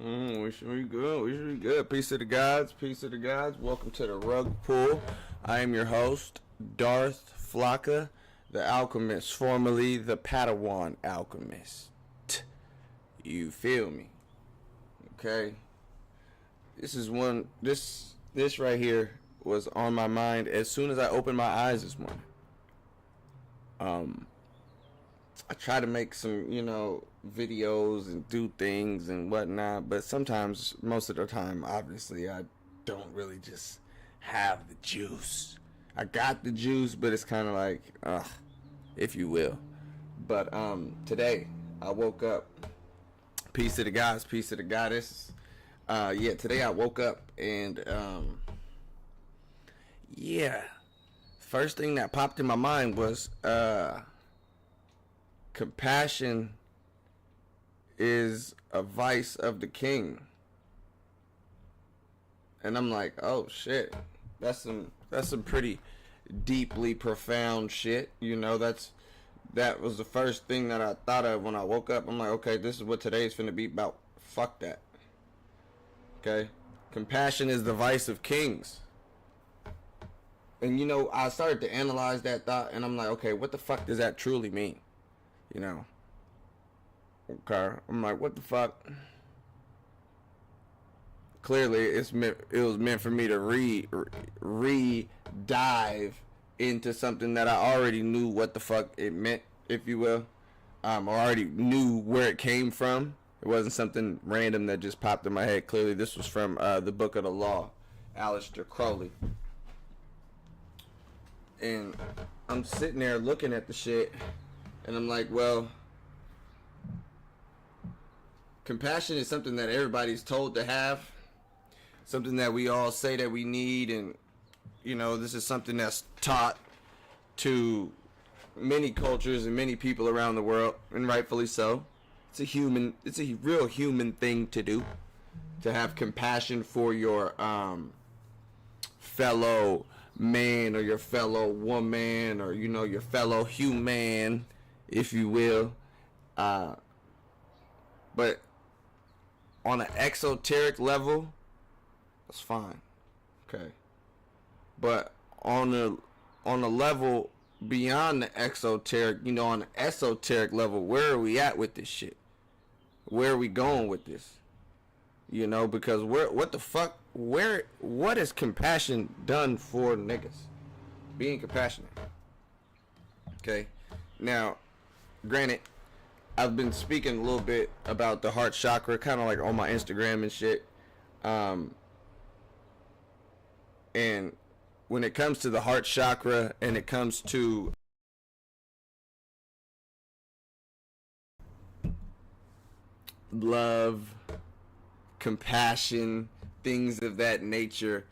We should be good. We should be good. Peace to the gods. Peace to the gods. Welcome to the Rug Pull. I am your host, Darth Flocka, the Alchemist, formerly the Padawan Alchemist. You feel me? Okay. This is one. This right here was on my mind as soon as I opened my eyes this morning. I try to make some, videos and do things and whatnot, but sometimes, most of the time, obviously, I don't really just have the juice. I got the juice, but it's kind of like, if you will. But today, I woke up. Peace to the gods, peace to the goddess. Today I woke up and, first thing that popped in my mind was, compassion is a vice of the king. And I'm like, oh shit, that's some pretty deeply profound shit. That was the first thing that I thought of when I woke up. I'm like, okay, this is what today's finna be about. Fuck that. Okay? Compassion is the vice of kings. And I started to analyze that thought, and I'm like, okay, what the fuck does that truly mean? Okay, I'm like, what the fuck? Clearly, it was meant for me to re-dive into something that I already knew what the fuck it meant, if you will. Or already knew where it came from. It wasn't something random that just popped in my head. Clearly, this was from the Book of the Law, Aleister Crowley. And I'm sitting there looking at the shit, and I'm like, well, compassion is something that everybody's told to have, something that we all say that we need, and this is something that's taught to many cultures and many people around the world, and rightfully so. It's a real human thing to do, to have compassion for your fellow man or your fellow woman, or your fellow human, if you will. But on an exoteric level, that's fine. Okay. But on a level beyond the exoteric, on the esoteric level, where are we at with this shit? Where are we going with this? Because what is compassion done for niggas? Being compassionate. Okay. Now, granted, I've been speaking a little bit about the heart chakra, kind of like on my Instagram and shit. And when it comes to the heart chakra and it comes to love, compassion, things of that nature,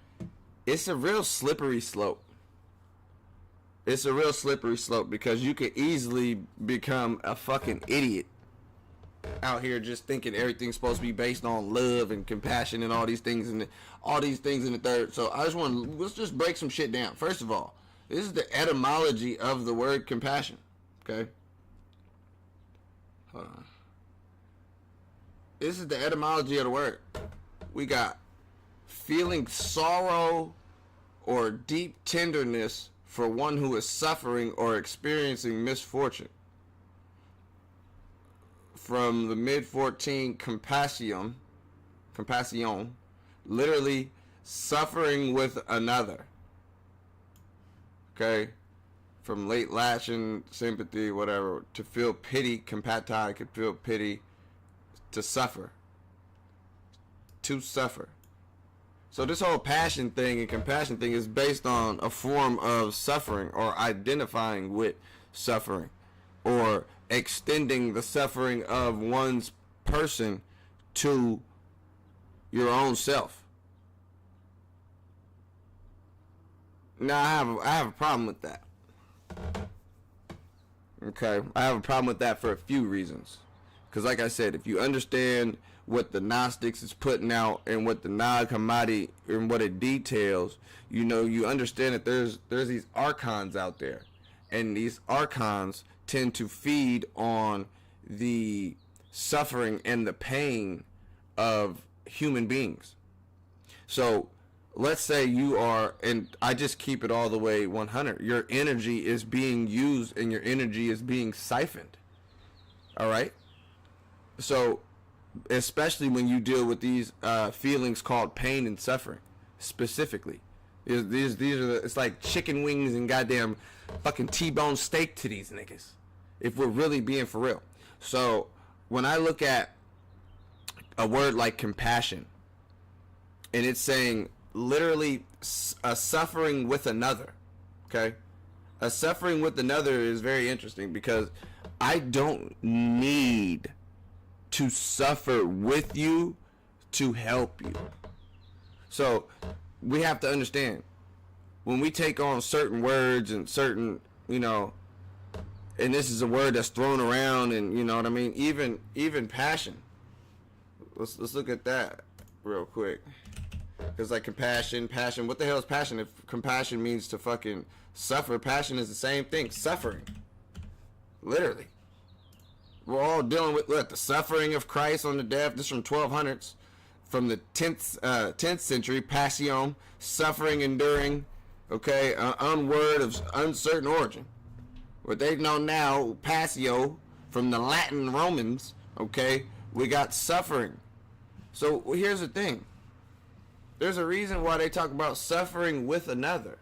it's a real slippery slope. It's a real slippery slope because you could easily become a fucking idiot out here just thinking everything's supposed to be based on love and compassion and all these things in the third. So let's just break some shit down. First of all, this is the etymology of the word compassion. Okay? Hold on. This is the etymology of the word. We got feeling sorrow or deep tenderness for one who is suffering or experiencing misfortune. From the mid-14 compassion, literally suffering with another. Okay? From late Latin, sympathy, whatever, to feel pity, compati, could feel pity, to suffer. To suffer. So this whole passion thing and compassion thing is based on a form of suffering, or identifying with suffering, or extending the suffering of one's person to your own self. Now I have a problem with that. Okay, I have a problem with that for a few reasons. Because like I said, if you understand what the Gnostics is putting out and what the Nag Hammadi and what it details, you understand that there's these archons out there, and these archons tend to feed on the suffering and the pain of human beings. So let's say you are, and I just keep it all the way 100, your energy is being used and your energy is being siphoned. All right? So especially when you deal with these feelings called pain and suffering, specifically. These are it's like chicken wings and goddamn fucking T-bone steak to these niggas, if we're really being for real. So when I look at a word like compassion, and it's saying literally a suffering with another, okay? A suffering with another is very interesting, because I don't need to suffer with you to help you. So we have to understand, when we take on certain words and certain, you know, and this is a word that's thrown around, and you know what I mean, even passion. Let's look at that real quick. Because like passion, what the hell is passion? If compassion means to fucking suffer, passion is the same thing, suffering. Literally. We're all dealing with what, the suffering of Christ on the death. This is from 1200s, from the 10th century, passion, suffering, enduring, okay, unword of uncertain origin. What they know now, passio, from the Latin Romans, okay, we got suffering. So here's the thing. There's a reason why they talk about suffering with another.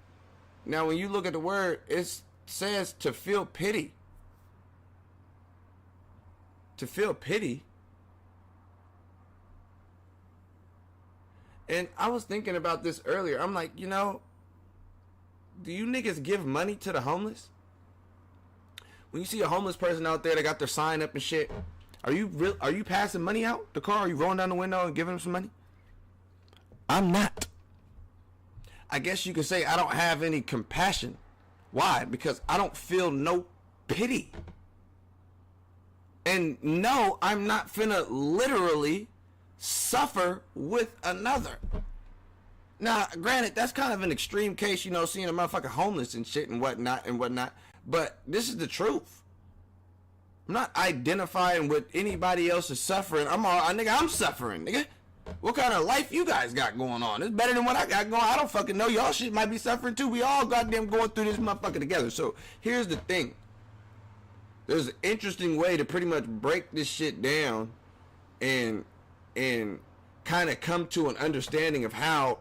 Now, when you look at the word, it says to feel pity. To feel pity. And I was thinking about this earlier. I'm like, you know, do you niggas give money to the homeless? When you see a homeless person out there that got their sign up and shit, are you passing money out the car? Are you rolling down the window and giving them some money? I'm not. I guess you could say I don't have any compassion. Why? Because I don't feel no pity. And no, I'm not finna literally suffer with another. Now, granted, that's kind of an extreme case, you know, seeing a motherfucker homeless and shit and whatnot. But this is the truth. I'm not identifying with anybody else's suffering. I'm suffering, nigga. What kind of life you guys got going on? It's better than what I got going on. I don't fucking know. Y'all shit might be suffering too. We all goddamn going through this motherfucker together. So here's the thing. There's an interesting way to pretty much break this shit down and kind of come to an understanding of how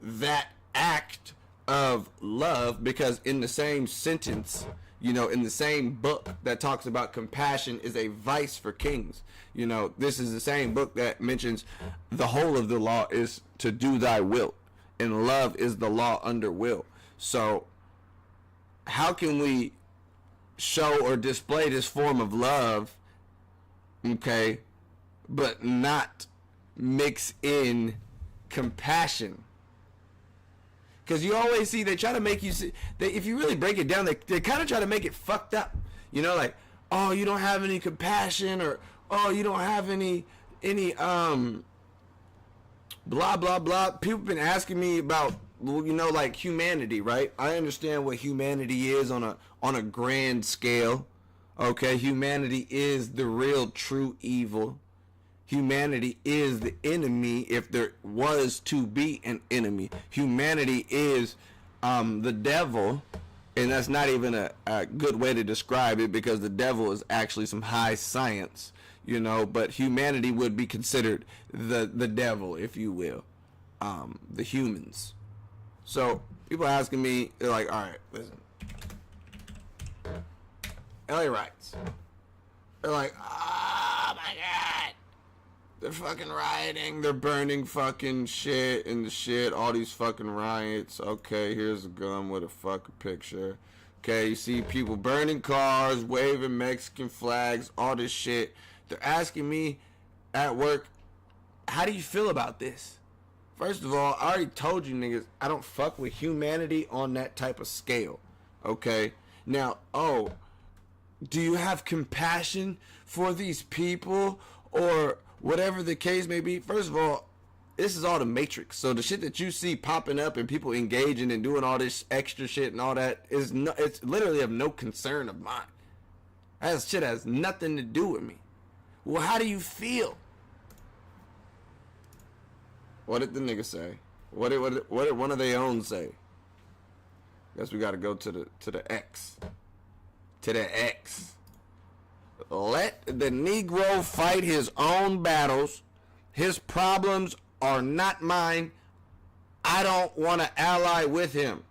that act of love, because in the same sentence, you know, in the same book that talks about compassion is a vice for kings. You know, this is the same book that mentions the whole of the law is to do thy will, and love is the law under will. So how can we show or display this form of love, okay, but not mix in compassion? Because you always see, they try to make you see, if you really break it down, they kind of try to make it fucked up. You know, like, oh, you don't have any compassion, or oh, you don't have any blah blah blah. People been asking me about, you know, like humanity, right? I understand what humanity is on a grand scale. Okay, humanity is the real true evil. Humanity is the enemy, if there was to be an enemy. Humanity is the devil, and that's not even a good way to describe it, because the devil is actually some high science, you know, but humanity would be considered the devil, if you will, the humans. So people asking me, they're like, all right, listen, LA riots. They're like, oh my God, they're fucking rioting, they're burning fucking shit and the shit, all these fucking riots. Okay, here's a gun with a fucking picture. Okay, you see people burning cars, waving Mexican flags, all this shit. They're asking me at work, how do you feel about this? First of all, I already told you niggas, I don't fuck with humanity on that type of scale. Okay? Now, oh, do you have compassion for these people, or whatever the case may be? First of all, this is all the Matrix. So the shit that you see popping up and people engaging and doing all this extra shit and all that is no, it's literally of no concern of mine. That shit has nothing to do with me. Well, how do you feel? What did the nigga say? What did one of their own say? Guess we got to go to the X. To the X. Let the Negro fight his own battles. His problems are not mine. I don't want to ally with him.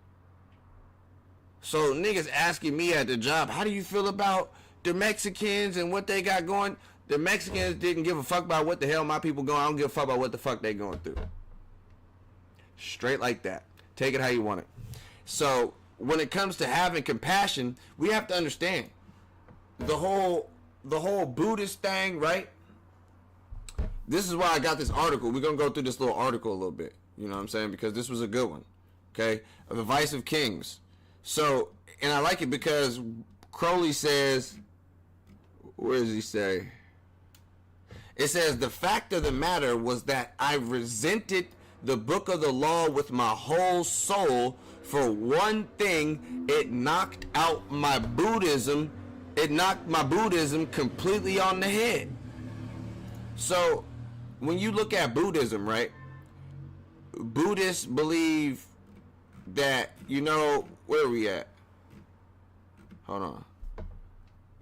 So niggas asking me at the job, how do you feel about the Mexicans and what they got going? The Mexicans didn't give a fuck about what the hell my people going. I don't give a fuck about what the fuck they going through. Straight like that. Take it how you want it. So when it comes to having compassion, we have to understand the whole Buddhist thing, right? This is why I got this article. We're going to go through this little article a little bit. You know what I'm saying? Because this was a good one. Okay? The Vice of Kings. So, and I like it because Crowley says, where does he say? It says, the fact of the matter was that I resented the book of the law with my whole soul. For one thing, it knocked out my Buddhism. It knocked my Buddhism completely on the head. So, when you look at Buddhism, right? Buddhists believe that, you know, where are we at? Hold on.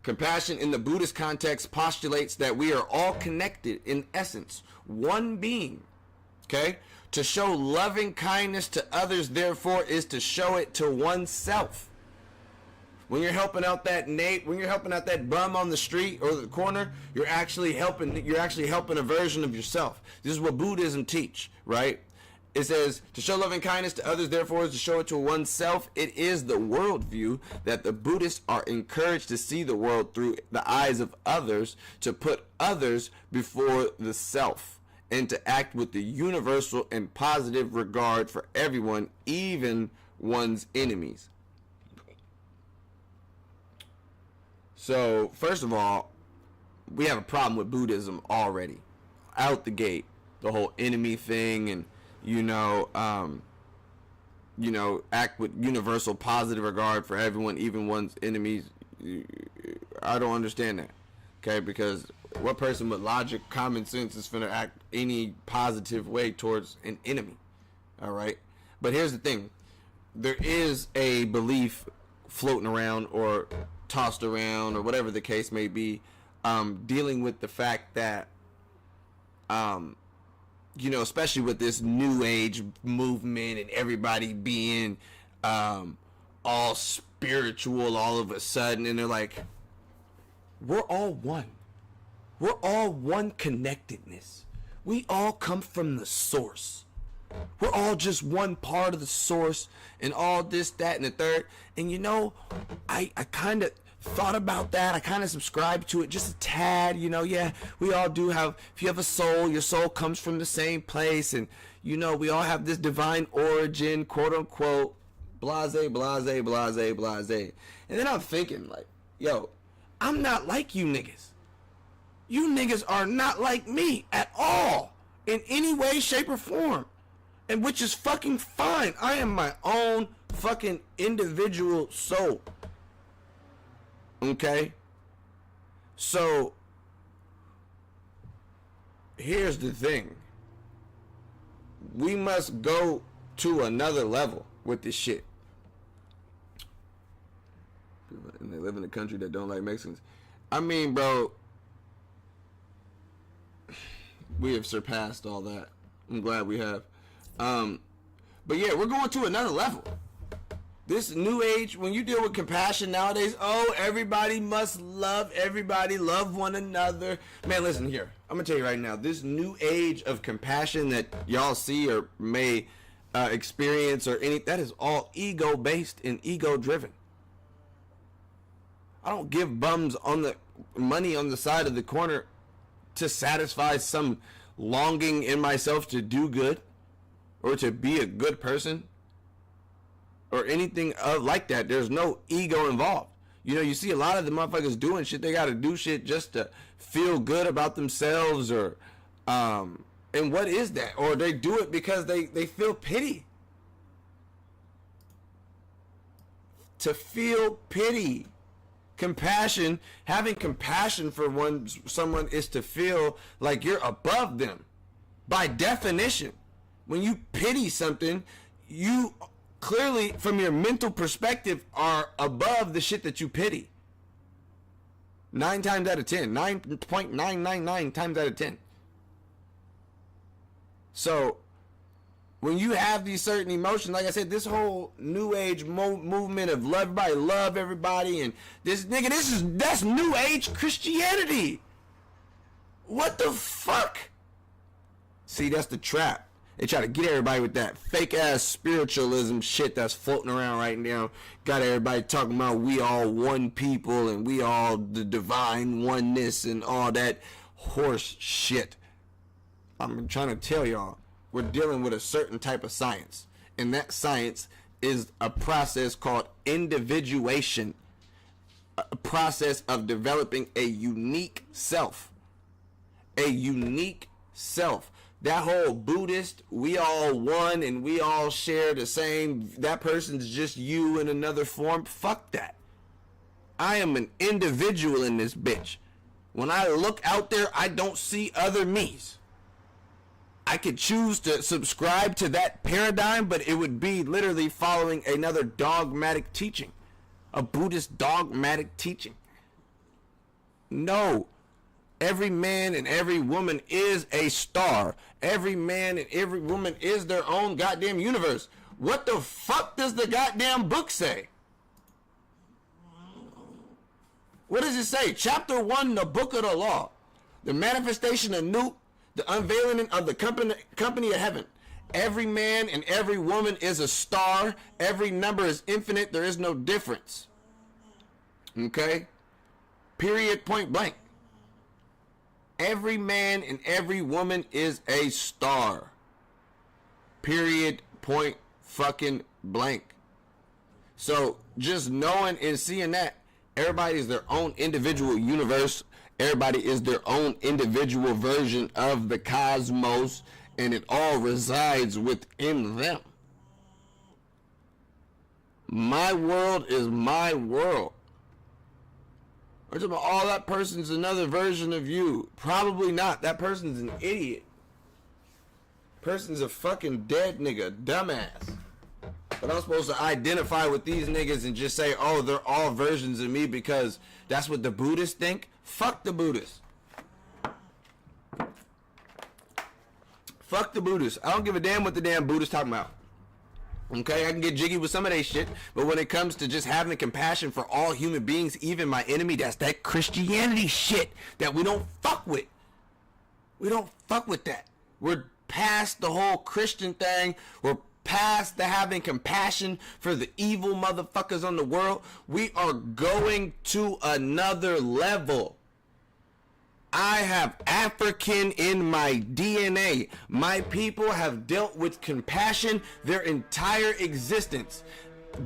Compassion in the Buddhist context postulates that we are all connected in essence, one being. Okay? To show loving kindness to others, therefore, is to show it to oneself. When you're helping out that bum on the street or the corner, you're actually helping a version of yourself. This is what Buddhism teach, right? It says, to show loving kindness to others, therefore, is to show it to oneself. It is the worldview that the Buddhists are encouraged to see the world through the eyes of others, to put others before the self, and to act with the universal and positive regard for everyone, even one's enemies. So, first of all, we have a problem with Buddhism already. Out the gate. The whole enemy thing and, act with universal positive regard for everyone, even one's enemies. I don't understand that. Okay, because what person with logic, common sense is finna act any positive way towards an enemy? All right? But here's the thing. There is a belief floating around or tossed around or whatever the case may be, dealing with the fact that, especially with this new age movement and everybody being all spiritual all of a sudden, and they're like, we're all one. We're all one connectedness. We all come from the source. We're all just one part of the source and all this, that, and the third. And I kind of thought about that. I kind of subscribed to it just a tad, yeah, we all do have, if you have a soul, your soul comes from the same place. And, we all have this divine origin, quote unquote, blase, blase, blase, blase. And then I'm thinking like, yo, I'm not like you niggas. You niggas are not like me at all in any way, shape, or form. And which is fucking fine. I am my own fucking individual soul. Okay? So, here's the thing. We must go to another level with this shit. And they live in a country that don't like Mexicans. I mean, bro, we have surpassed all that. I'm glad we have. But yeah, we're going to another level. This new age, when you deal with compassion nowadays, everybody must love everybody, love one another. Man, listen here. I'm going to tell you right now, this new age of compassion that y'all see or may experience that is all ego-based and ego-driven. I don't give bums on the money on the side of the corner to satisfy some longing in myself to do good or to be a good person or anything like that. There's no ego involved. You see a lot of the motherfuckers doing shit. They got to do shit just to feel good about themselves or, and what is that? Or they do it because they feel pity. To feel pity. Compassion, having compassion for someone is to feel like you're above them. By definition. When you pity something, you clearly, from your mental perspective, are above the shit that you pity. 9 times out of 10. 9.999 times out of 10. So, when you have these certain emotions, like I said, this whole new age movement of love everybody, and that's new age Christianity. What the fuck? See, that's the trap. They try to get everybody with that fake ass spiritualism shit that's floating around right now. Got everybody talking about we all one people and we all the divine oneness and all that horse shit. I'm trying to tell y'all, we're dealing with a certain type of science. And that science is a process called individuation. A process of developing a unique self. A unique self. That whole Buddhist, we all one and we all share the same, that person's just you in another form. Fuck that. I am an individual in this bitch. When I look out there, I don't see other me's. I could choose to subscribe to that paradigm, but it would be literally following another dogmatic teaching. A Buddhist dogmatic teaching. No. Every man and every woman is a star. Every man and every woman is their own goddamn universe. What the fuck does the goddamn book say? What does it say? Chapter 1, the book of the law. The manifestation of Newt, the unveiling of the company of heaven. Every man and every woman is a star. Every number is infinite. There is no difference. Okay? Period, point blank. Every man and every woman is a star. Period, point fucking blank. So just knowing and seeing that everybody is their own individual universe, everybody is their own individual version of the cosmos, and it all resides within them. My world is my world. We're talking about, oh, that person's another version of you. Probably not. That person's an idiot. Person's a fucking dead nigga. Dumbass. But I'm supposed to identify with these niggas and just say, oh, they're all versions of me because that's what the Buddhists think? Fuck the Buddhists. Fuck the Buddhists. I don't give a damn what the damn Buddhists talking about. Okay, I can get jiggy with some of that shit, but when it comes to just having compassion for all human beings, even my enemy, that's that Christianity shit that we don't fuck with. We don't fuck with that. We're past the whole Christian thing. We're past the having compassion for the evil motherfuckers on the world. We are going to another level. I have African in my DNA. My people have dealt with compassion their entire existence.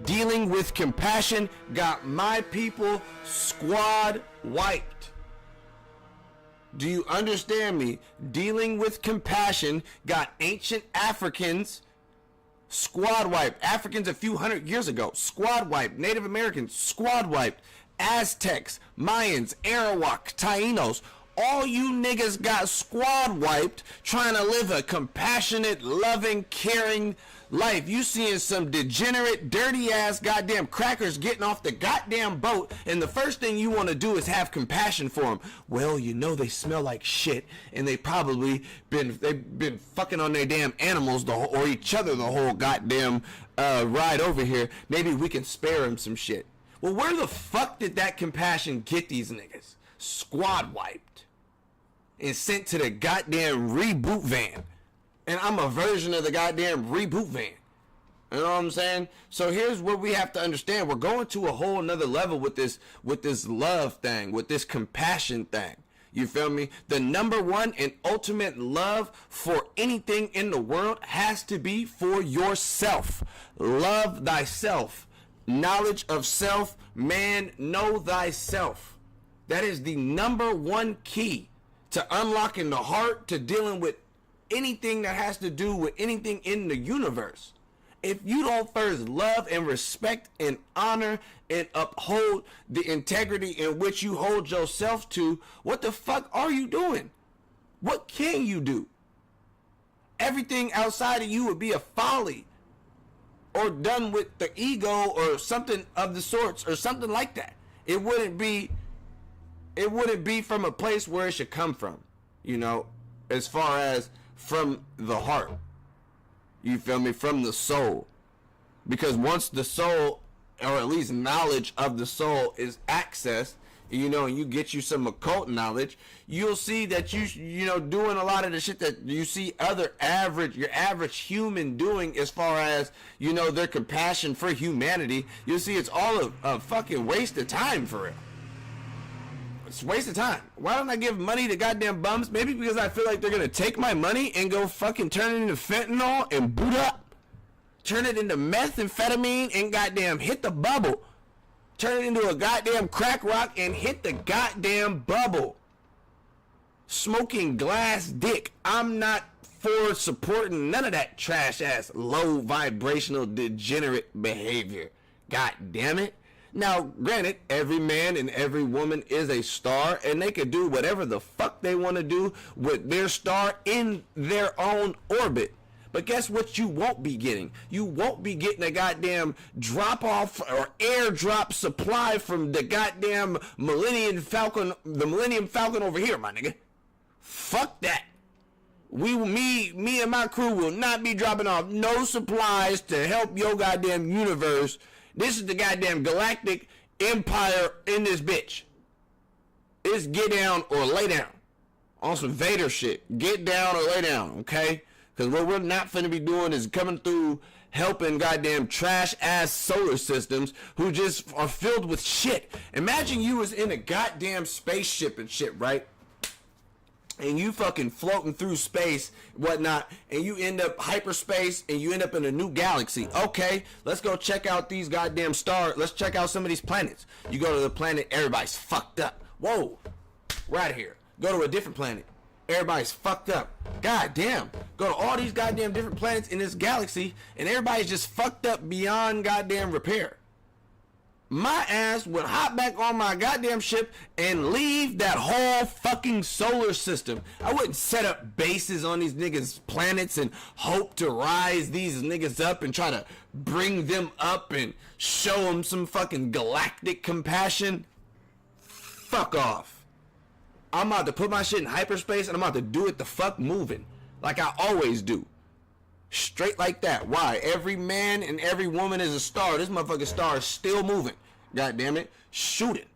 Dealing with compassion got my people squad wiped. Do you understand me? Dealing with compassion got ancient Africans squad wiped. Africans a few hundred years ago, squad wiped. Native Americans, squad wiped. Aztecs, Mayans, Arawak, Tainos. All you niggas got squad wiped trying to live a compassionate, loving, caring life. You seeing some degenerate, dirty ass goddamn crackers getting off the goddamn boat, and the first thing you want to do is have compassion for them. Well, you know they smell like shit, and they've been fucking on their damn animals or each other the whole goddamn ride over here. Maybe we can spare them some shit. Well, where the fuck did that compassion get these niggas? Squad wiped and sent to the goddamn reboot van. And I'm a version of the goddamn reboot van. You know what I'm saying? So here's what we have to understand. We're going to a whole nother level with this love thing, with this compassion thing. You feel me? The number one and ultimate love for anything in the world has to be for yourself. Love thyself. Knowledge of self. Man, know thyself. That is the number one key to unlocking the heart, to dealing with anything that has to do with anything in the universe. If you don't first love and respect and honor and uphold the integrity in which you hold yourself to, what the fuck are you doing? What can you do? Everything outside of you would be a folly or done with the ego or something of the sorts or something like that. It wouldn't be from a place where it should come from, you know, as far as from the heart. You feel me? From the soul. Because once the soul, or at least knowledge of the soul, is accessed, you know, and you get you some occult knowledge, you'll see that you know, doing a lot of the shit that you see your average human doing as far as, you know, their compassion for humanity. You'll see it's all a fucking waste of time for real. It's a waste of time. Why don't I give money to goddamn bums? Maybe because I feel like they're gonna take my money and go fucking turn it into fentanyl and boot up. Turn it into methamphetamine and goddamn hit the bubble. Turn it into a goddamn crack rock and hit the goddamn bubble. Smoking glass dick. I'm not for supporting none of that trash ass low vibrational degenerate behavior. God damn it. Now, granted, every man and every woman is a star, and they can do whatever the fuck they want to do with their star in their own orbit. But guess what you won't be getting? You won't be getting a goddamn drop-off or airdrop supply from the goddamn Millennium Falcon over here, my nigga. Fuck that. Me and my crew will not be dropping off no supplies to help your goddamn universe. This is the goddamn galactic empire in this bitch. It's get down or lay down. On some Vader shit. Get down or lay down, okay? Because what we're not finna be doing is coming through helping goddamn trash ass solar systems who just are filled with shit. Imagine you was in a goddamn spaceship and shit, right? And you fucking floating through space, whatnot, and you end up hyperspace and you end up in a new galaxy. Okay, let's go check out these goddamn stars. Let's check out some of these planets. You go to the planet, everybody's fucked up. Whoa, we're out of here. Go to a different planet. Everybody's fucked up. God damn. Go to all these goddamn different planets in this galaxy, and everybody's just fucked up beyond goddamn repair. My ass would hop back on my goddamn ship and leave that whole fucking solar system. I wouldn't set up bases on these niggas' planets and hope to rise these niggas up and try to bring them up and show them some fucking galactic compassion. Fuck off. I'm about to put my shit in hyperspace and I'm about to do it the fuck moving. Like I always do. Straight like that. Why? Every man and every woman is a star. This motherfucking star is still moving. God damn it. Shoot it.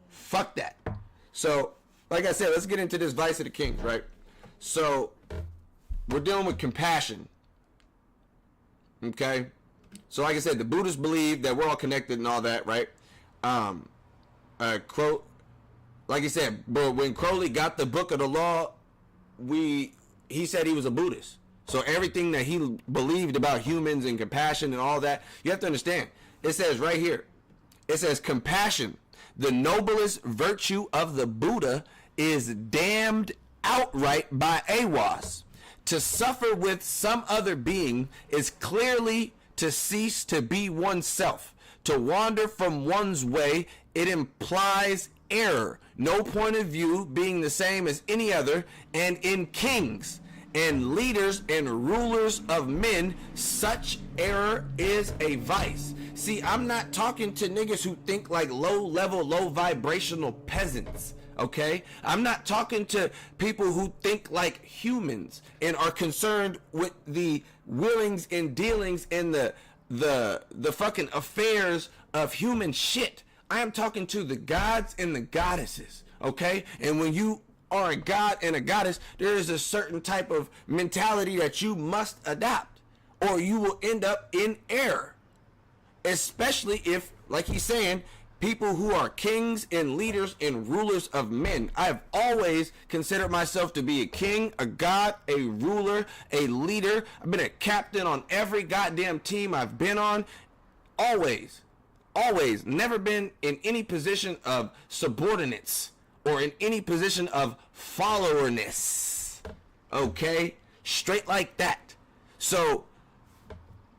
Fuck that. So, like I said, let's get into this Vice of the Kings, right? So, we're dealing with compassion. Okay? So, like I said, the Buddhists believe that we're all connected and all that, right? Like I said, but when Crowley got the Book of the Law, he said he was a Buddhist. So everything that he believed about humans and compassion and all that, you have to understand. It says right here, it says compassion, the noblest virtue of the Buddha, is damned outright by Aiwass. To suffer with some other being is clearly to cease to be oneself. To wander from one's way, it implies error, no point of view being the same as any other, and in kings and leaders and rulers of men, such error is a vice. See, I'm not talking to niggas who think like low-level, low-vibrational peasants, okay? I'm not talking to people who think like humans and are concerned with the willings and dealings and the fucking affairs of human shit. I am talking to the gods and the goddesses, okay? And when you are a god and a goddess, there is a certain type of mentality that you must adopt, or you will end up in error. Especially if, like he's saying, people who are kings and leaders and rulers of men. I have always considered myself to be a king, a god, a ruler, a leader. I've been a captain on every goddamn team I've been on. Always. Never been in any position of subordinates or in any position of followerness. Okay? Straight like that. So,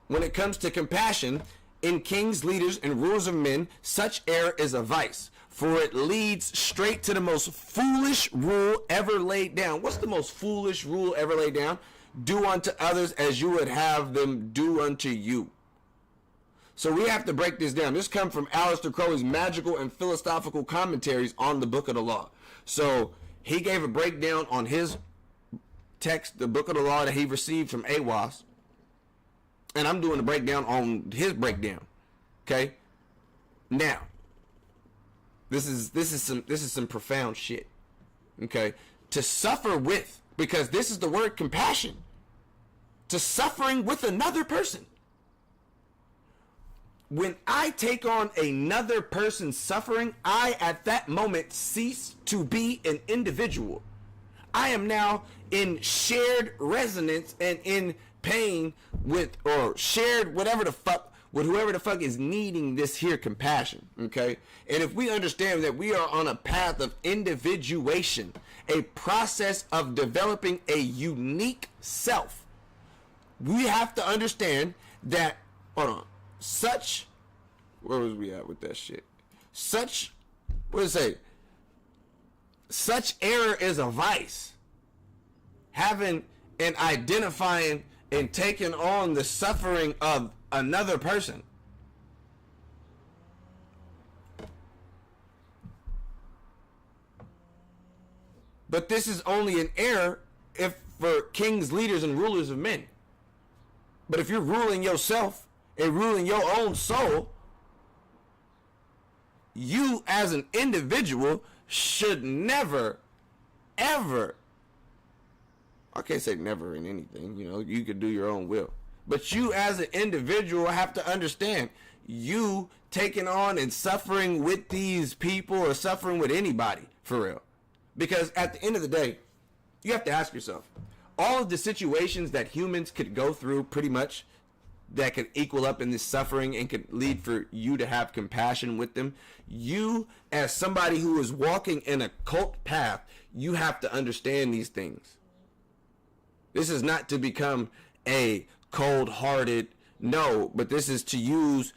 when it comes to compassion, in kings, leaders, and rulers of men, such error is a vice, for it leads straight to the most foolish rule ever laid down. What's the most foolish rule ever laid down? do unto others as you would have them do unto you. So we have to break this down. This comes from Aleister Crowley's magical and philosophical commentaries on the Book of the Law. So he gave a breakdown on his text, the Book of the Law that he received from Aiwass. And I'm doing a breakdown on his breakdown. Okay? Now, this is some profound shit. Okay? To suffer with, because this is the word compassion. To suffering with another person. When I take on another person's suffering, I at that moment cease to be an individual. I am now in shared resonance and in pain with, or shared whatever the fuck, with whoever the fuck is needing this here compassion, okay? And if we understand that we are on a path of individuation, a process of developing a unique self, we have to understand that, hold on, such, where was we at with that shit? Such, what does it say? Such error is a vice. Having and identifying and taking on the suffering of another person. But this is only an error if for kings, leaders, and rulers of men. But if you're ruling yourself and ruling your own soul, you as an individual should never, ever, I can't say never in anything, you know, you could do your own will. But you as an individual have to understand, you taking on and suffering with these people or suffering with anybody, for real. Because at the end of the day, you have to ask yourself, all of the situations that humans could go through pretty much that could equal up in this suffering and could lead for you to have compassion with them, you as somebody who is walking in a cult path, you have to understand these things. This is not to become a cold-hearted, no, but this is to use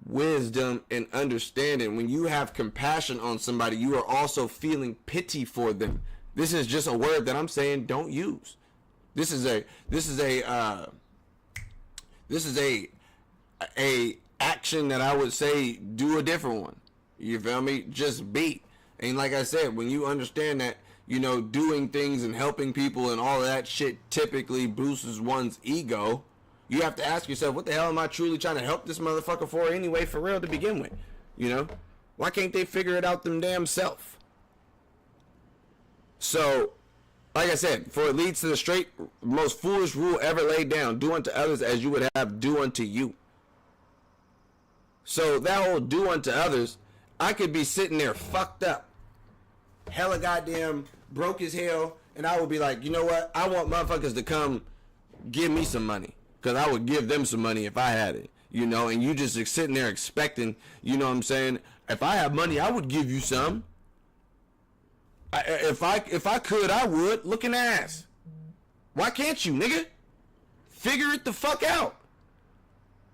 wisdom and understanding. When you have compassion on somebody, you are also feeling pity for them. This is just a word that I'm saying don't use. This is a action that I would say do a different one. You feel me? Just be. And like I said, when you understand that, you know, doing things and helping people and all of that shit typically boosts one's ego, you have to ask yourself, what the hell am I truly trying to help this motherfucker for anyway, for real, to begin with? You know? Why can't they figure it out them damn self? So, like I said, for it leads to the straight, most foolish rule ever laid down, do unto others as you would have do unto you. So that whole do unto others, I could be sitting there fucked up, hella goddamn broke as hell, and I would be like, you know what, I want motherfuckers to come give me some money, because I would give them some money if I had it, you know, and you just sitting there expecting, you know what I'm saying, if I have money, I would give you some. If I could, I would. Looking ass. Why can't you, nigga? Figure it the fuck out.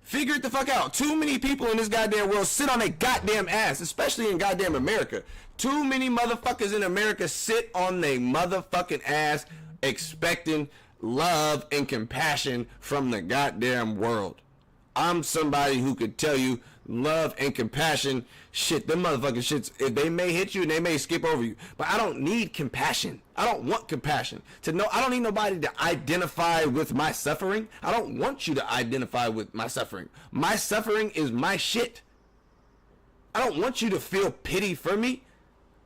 Figure it the fuck out. Too many people in this goddamn world sit on their goddamn ass, especially in goddamn America. Too many motherfuckers in America sit on their motherfucking ass expecting love and compassion from the goddamn world. I'm somebody who could tell you love and compassion, shit, them motherfucking shits, if they may hit you and they may skip over you, but I don't need compassion. I don't want compassion. I don't need nobody to identify with my suffering. I don't want you to identify with my suffering. My suffering is my shit. I don't want you to feel pity for me.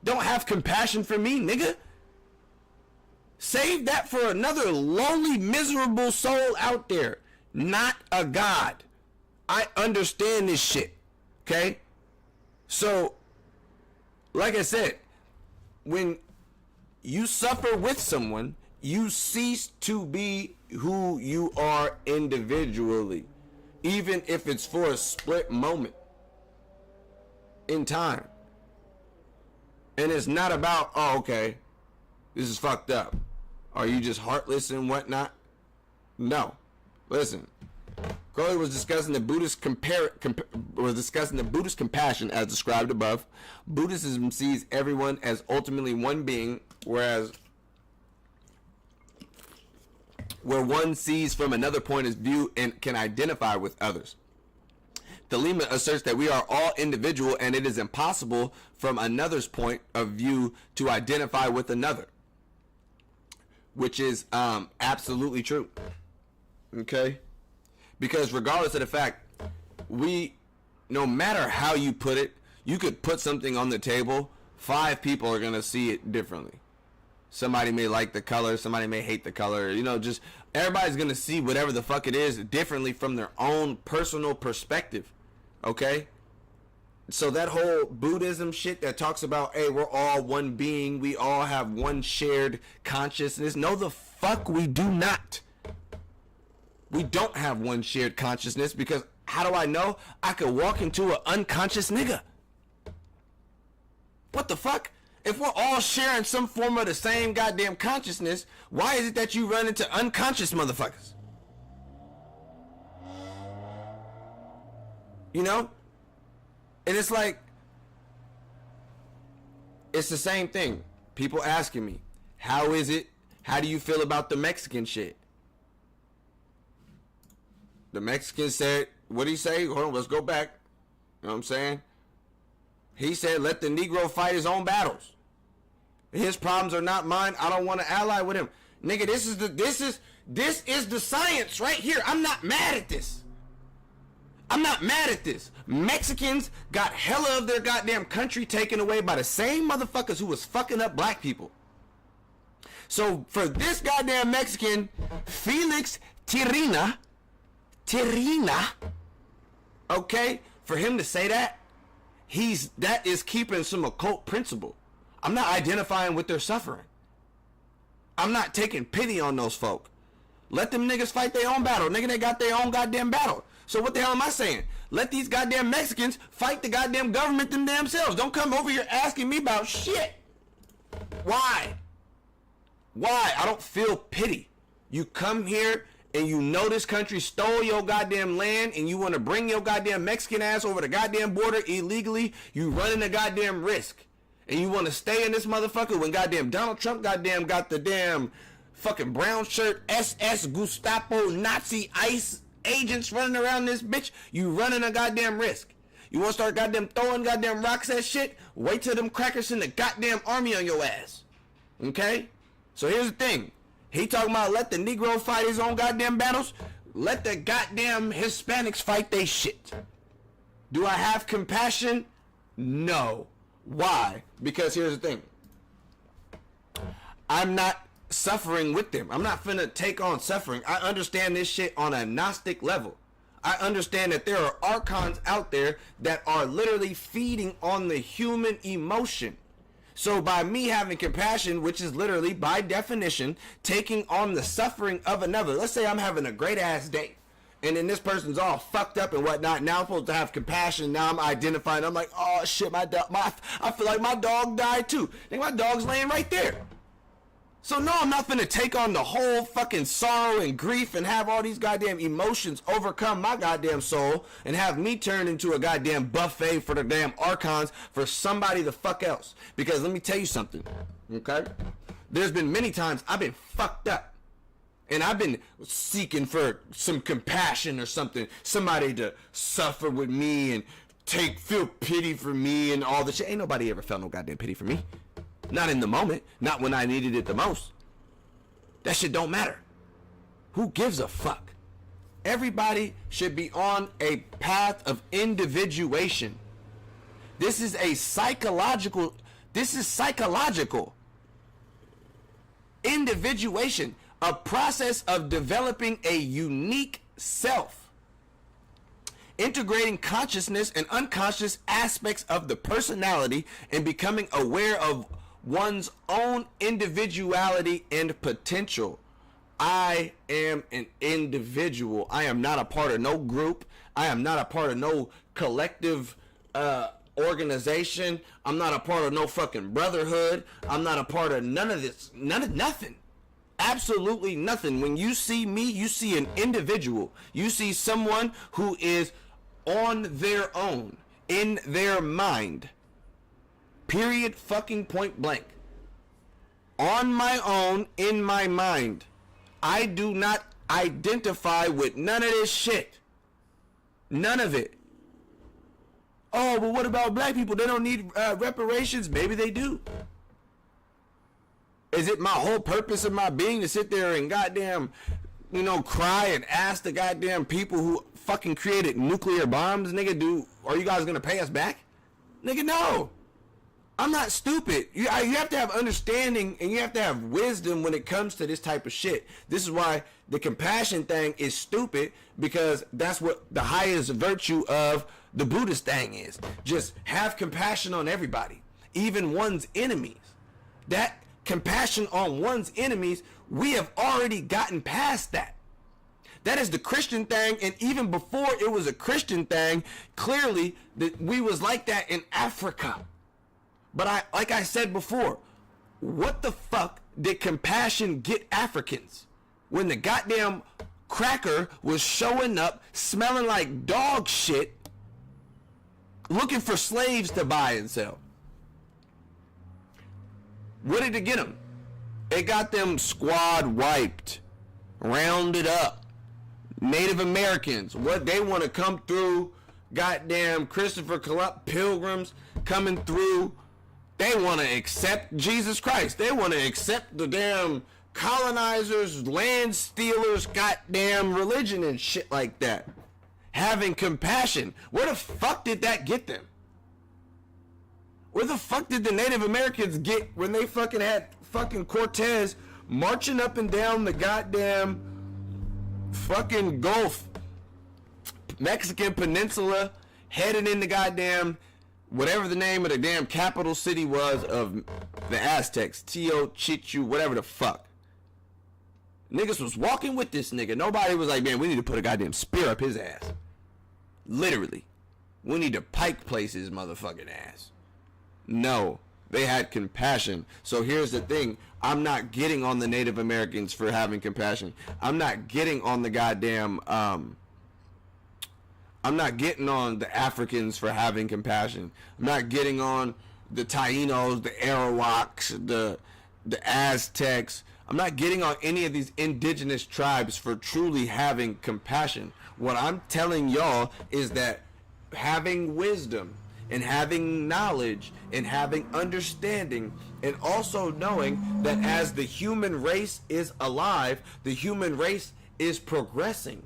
Don't have compassion for me, nigga. Save that for another lonely, miserable soul out there. Not a God. I understand this shit. Okay? So, like I said, when you suffer with someone, you cease to be who you are individually. Even if it's for a split moment in time. And it's not about, oh, okay, this is fucked up. Are you just heartless and whatnot? No. Listen. Crowley was discussing the Buddhist compassion as described above. Buddhism sees everyone as ultimately one being, whereas where one sees from another point of view and can identify with others. Thelema asserts that we are all individual and it is impossible from another's point of view to identify with another, which is absolutely true. Okay? Because regardless of the fact, no matter how you put it, you could put something on the table, 5 people are going to see it differently. Somebody may like the color, somebody may hate the color, just everybody's going to see whatever the fuck it is differently from their own personal perspective. Okay? So that whole Buddhism shit that talks about, hey, we're all one being, we all have one shared consciousness. No, the fuck we do not. We don't have one shared consciousness, because how do I know? I could walk into an unconscious nigga. What the fuck? If we're all sharing some form of the same goddamn consciousness, why is it that you run into unconscious motherfuckers? And it's like, it's the same thing. People asking me, how is it? How do you feel about the Mexican shit? The Mexican said, what did he say? Hold on, let's go back. You know what I'm saying? He said, let the Negro fight his own battles. His problems are not mine. I don't want to ally with him. Nigga, this is the science right here. I'm not mad at this. I'm not mad at this. Mexicans got hella of their goddamn country taken away by the same motherfuckers who was fucking up black people. So for this goddamn Mexican, Felix Tirina, okay, for him to say that, that is keeping some occult principle. I'm not identifying with their suffering. I'm not taking pity on those folk. Let them niggas fight their own battle. Nigga, they got their own goddamn battle. So what the hell am I saying? Let these goddamn Mexicans fight the goddamn government themselves. Don't come over here asking me about shit. Why? I don't feel pity. You come here and you know this country stole your goddamn land and you want to bring your goddamn Mexican ass over the goddamn border illegally. You running a goddamn risk. And you want to stay in this motherfucker when goddamn Donald Trump goddamn got the damn fucking brown shirt SS Gestapo Nazi ICE agents running around this bitch. You running a goddamn risk. You want to start goddamn throwing goddamn rocks at shit? Wait till them crackers send the goddamn army on your ass. Okay? So here's the thing. He talking about let the Negro fight his own goddamn battles. Let the goddamn Hispanics fight they shit. Do I have compassion? No. Why? Because here's the thing. I'm not suffering with them. I'm not finna take on suffering. I understand this shit on a Gnostic level. I understand that there are archons out there that are literally feeding on the human emotion. So by me having compassion, which is literally by definition taking on the suffering of another, let's say I'm having a great ass day and then this person's all fucked up and whatnot. Now I'm supposed to have compassion. Now I'm identifying. I'm like, oh shit, I feel like my dog died too. I think my dog's laying right there. So no, I'm not finna take on the whole fucking sorrow and grief and have all these goddamn emotions overcome my goddamn soul and have me turn into a goddamn buffet for the damn archons for somebody the fuck else. Because let me tell you something, okay? There's been many times I've been fucked up and I've been seeking for some compassion or something, somebody to suffer with me and feel pity for me and all this shit. Ain't nobody ever felt no goddamn pity for me. Not in the moment. Not when I needed it the most. That shit don't matter. Who gives a fuck? Everybody should be on a path of individuation. This is psychological. Individuation. A process of developing a unique self. Integrating consciousness and unconscious aspects of the personality and becoming aware of one's own individuality and potential. I am an individual. I am not a part of no group. I am not a part of no collective organization. I'm not a part of no fucking brotherhood. I'm not a part of none of this. Nothing. Absolutely nothing. When you see me, you see an individual. You see someone who is on their own, in their mind. Period fucking point blank. On my own, in my mind. I do not identify with none of this shit. None of it. Oh, but what about black people? They don't need reparations. Maybe they do. Is it my whole purpose of my being to sit there and goddamn, cry and ask the goddamn people who fucking created nuclear bombs, nigga, are you guys gonna pay us back? Nigga, no. I'm not stupid. You have to have understanding and you have to have wisdom when it comes to this type of shit. This is why the compassion thing is stupid, because that's what the highest virtue of the Buddhist thing is. Just have compassion on everybody, even one's enemies. That compassion on one's enemies, we have already gotten past that. That is the Christian thing, and even before it was a Christian thing, clearly that we was like that in Africa. But like I said before, what the fuck did compassion get Africans when the goddamn cracker was showing up smelling like dog shit, looking for slaves to buy and sell? What did it get them? It got them squad wiped, rounded up. Native Americans, what they want to come through, goddamn Christopher Columbus, pilgrims coming through. They want to accept Jesus Christ. They want to accept the damn colonizers, land stealers, goddamn religion and shit like that. Having compassion. Where the fuck did that get them? Where the fuck did the Native Americans get when they fucking had fucking Cortez marching up and down the goddamn fucking Gulf, Mexican Peninsula, heading in the goddamn, whatever the name of the damn capital city was of the Aztecs, Tenochtitlan, whatever the fuck. Niggas was walking with this nigga. Nobody was like, man, we need to put a goddamn spear up his ass. Literally. We need to pike place his motherfucking ass. No. They had compassion. So here's the thing. I'm not getting on the Native Americans for having compassion. I'm not getting on the goddamn, I'm not getting on the Africans for having compassion. I'm not getting on the Tainos, the Arawaks, the Aztecs. I'm not getting on any of these indigenous tribes for truly having compassion. What I'm telling y'all is that having wisdom and having knowledge and having understanding, and also knowing that as the human race is alive, the human race is progressing.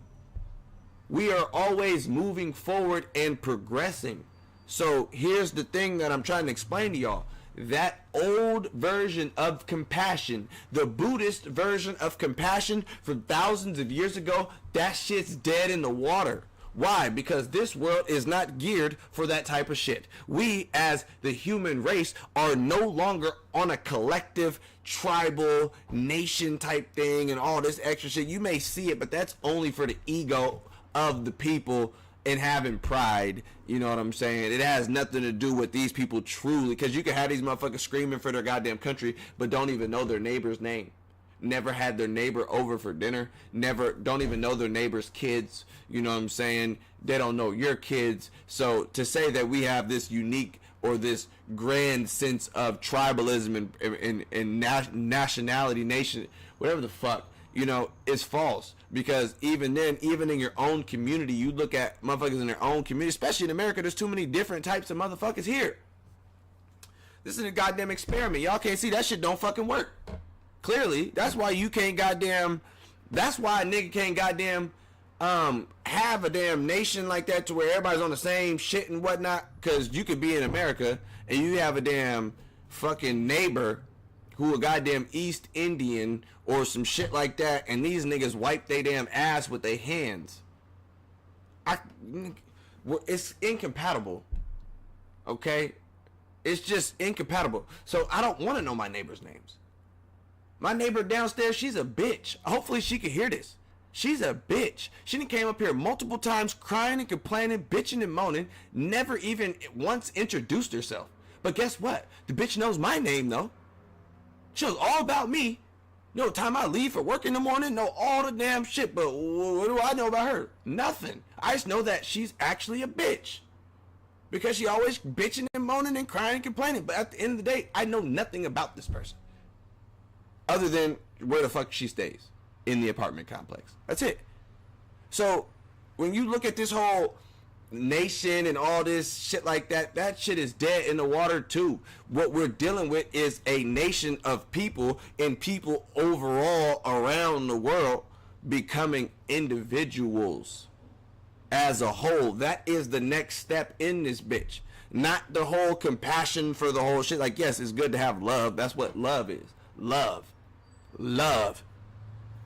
We are always moving forward and progressing. So here's the thing that I'm trying to explain to y'all. That old version of compassion, the Buddhist version of compassion from thousands of years ago, that shit's dead in the water. Why? Because this world is not geared for that type of shit. We, as the human race, are no longer on a collective, tribal, nation type thing and all this extra shit. You may see it, but that's only for the ego of the people and having pride. You know what I'm saying? It has nothing to do with these people truly, because you can have these motherfuckers screaming for their goddamn country, but don't even know their neighbor's name. Never had their neighbor over for dinner. Don't even know their neighbor's kids. You know what I'm saying? They don't know your kids. So to say that we have this unique or this grand sense of tribalism and nationality, nation, whatever the fuck, is false. Because even then, even in your own community, you look at motherfuckers in their own community, especially in America, there's too many different types of motherfuckers here. This is a goddamn experiment. Y'all can't see that shit don't fucking work. Clearly, that's why you can't goddamn, that's why a nigga can't goddamn have a damn nation like that to where everybody's on the same shit and whatnot. Because you could be in America and you have a damn fucking neighbor who a goddamn East Indian or some shit like that, and these niggas wipe they damn ass with their hands. It's incompatible. Okay? It's just incompatible. So I don't want to know my neighbor's names. My neighbor downstairs, she's a bitch. Hopefully she can hear this. She's a bitch. She done came up here multiple times crying and complaining, bitching and moaning, never even once introduced herself. But guess what? The bitch knows my name though. She knows all about me. You know what time I leave for work in the morning? Know all the damn shit. But what do I know about her? Nothing. I just know that she's actually a bitch. Because she always bitching and moaning and crying and complaining. But at the end of the day, I know nothing about this person. Other than where the fuck she stays. in the apartment complex. That's it. So when you look at this whole nation and all this shit like that, that shit is dead in the water too. What we're dealing with is a nation of people, and people overall around the world becoming individuals as a whole. That is the next step in this bitch. Not the whole compassion for the whole shit. Like, yes, it's good to have love. That's what love is. Love. Love.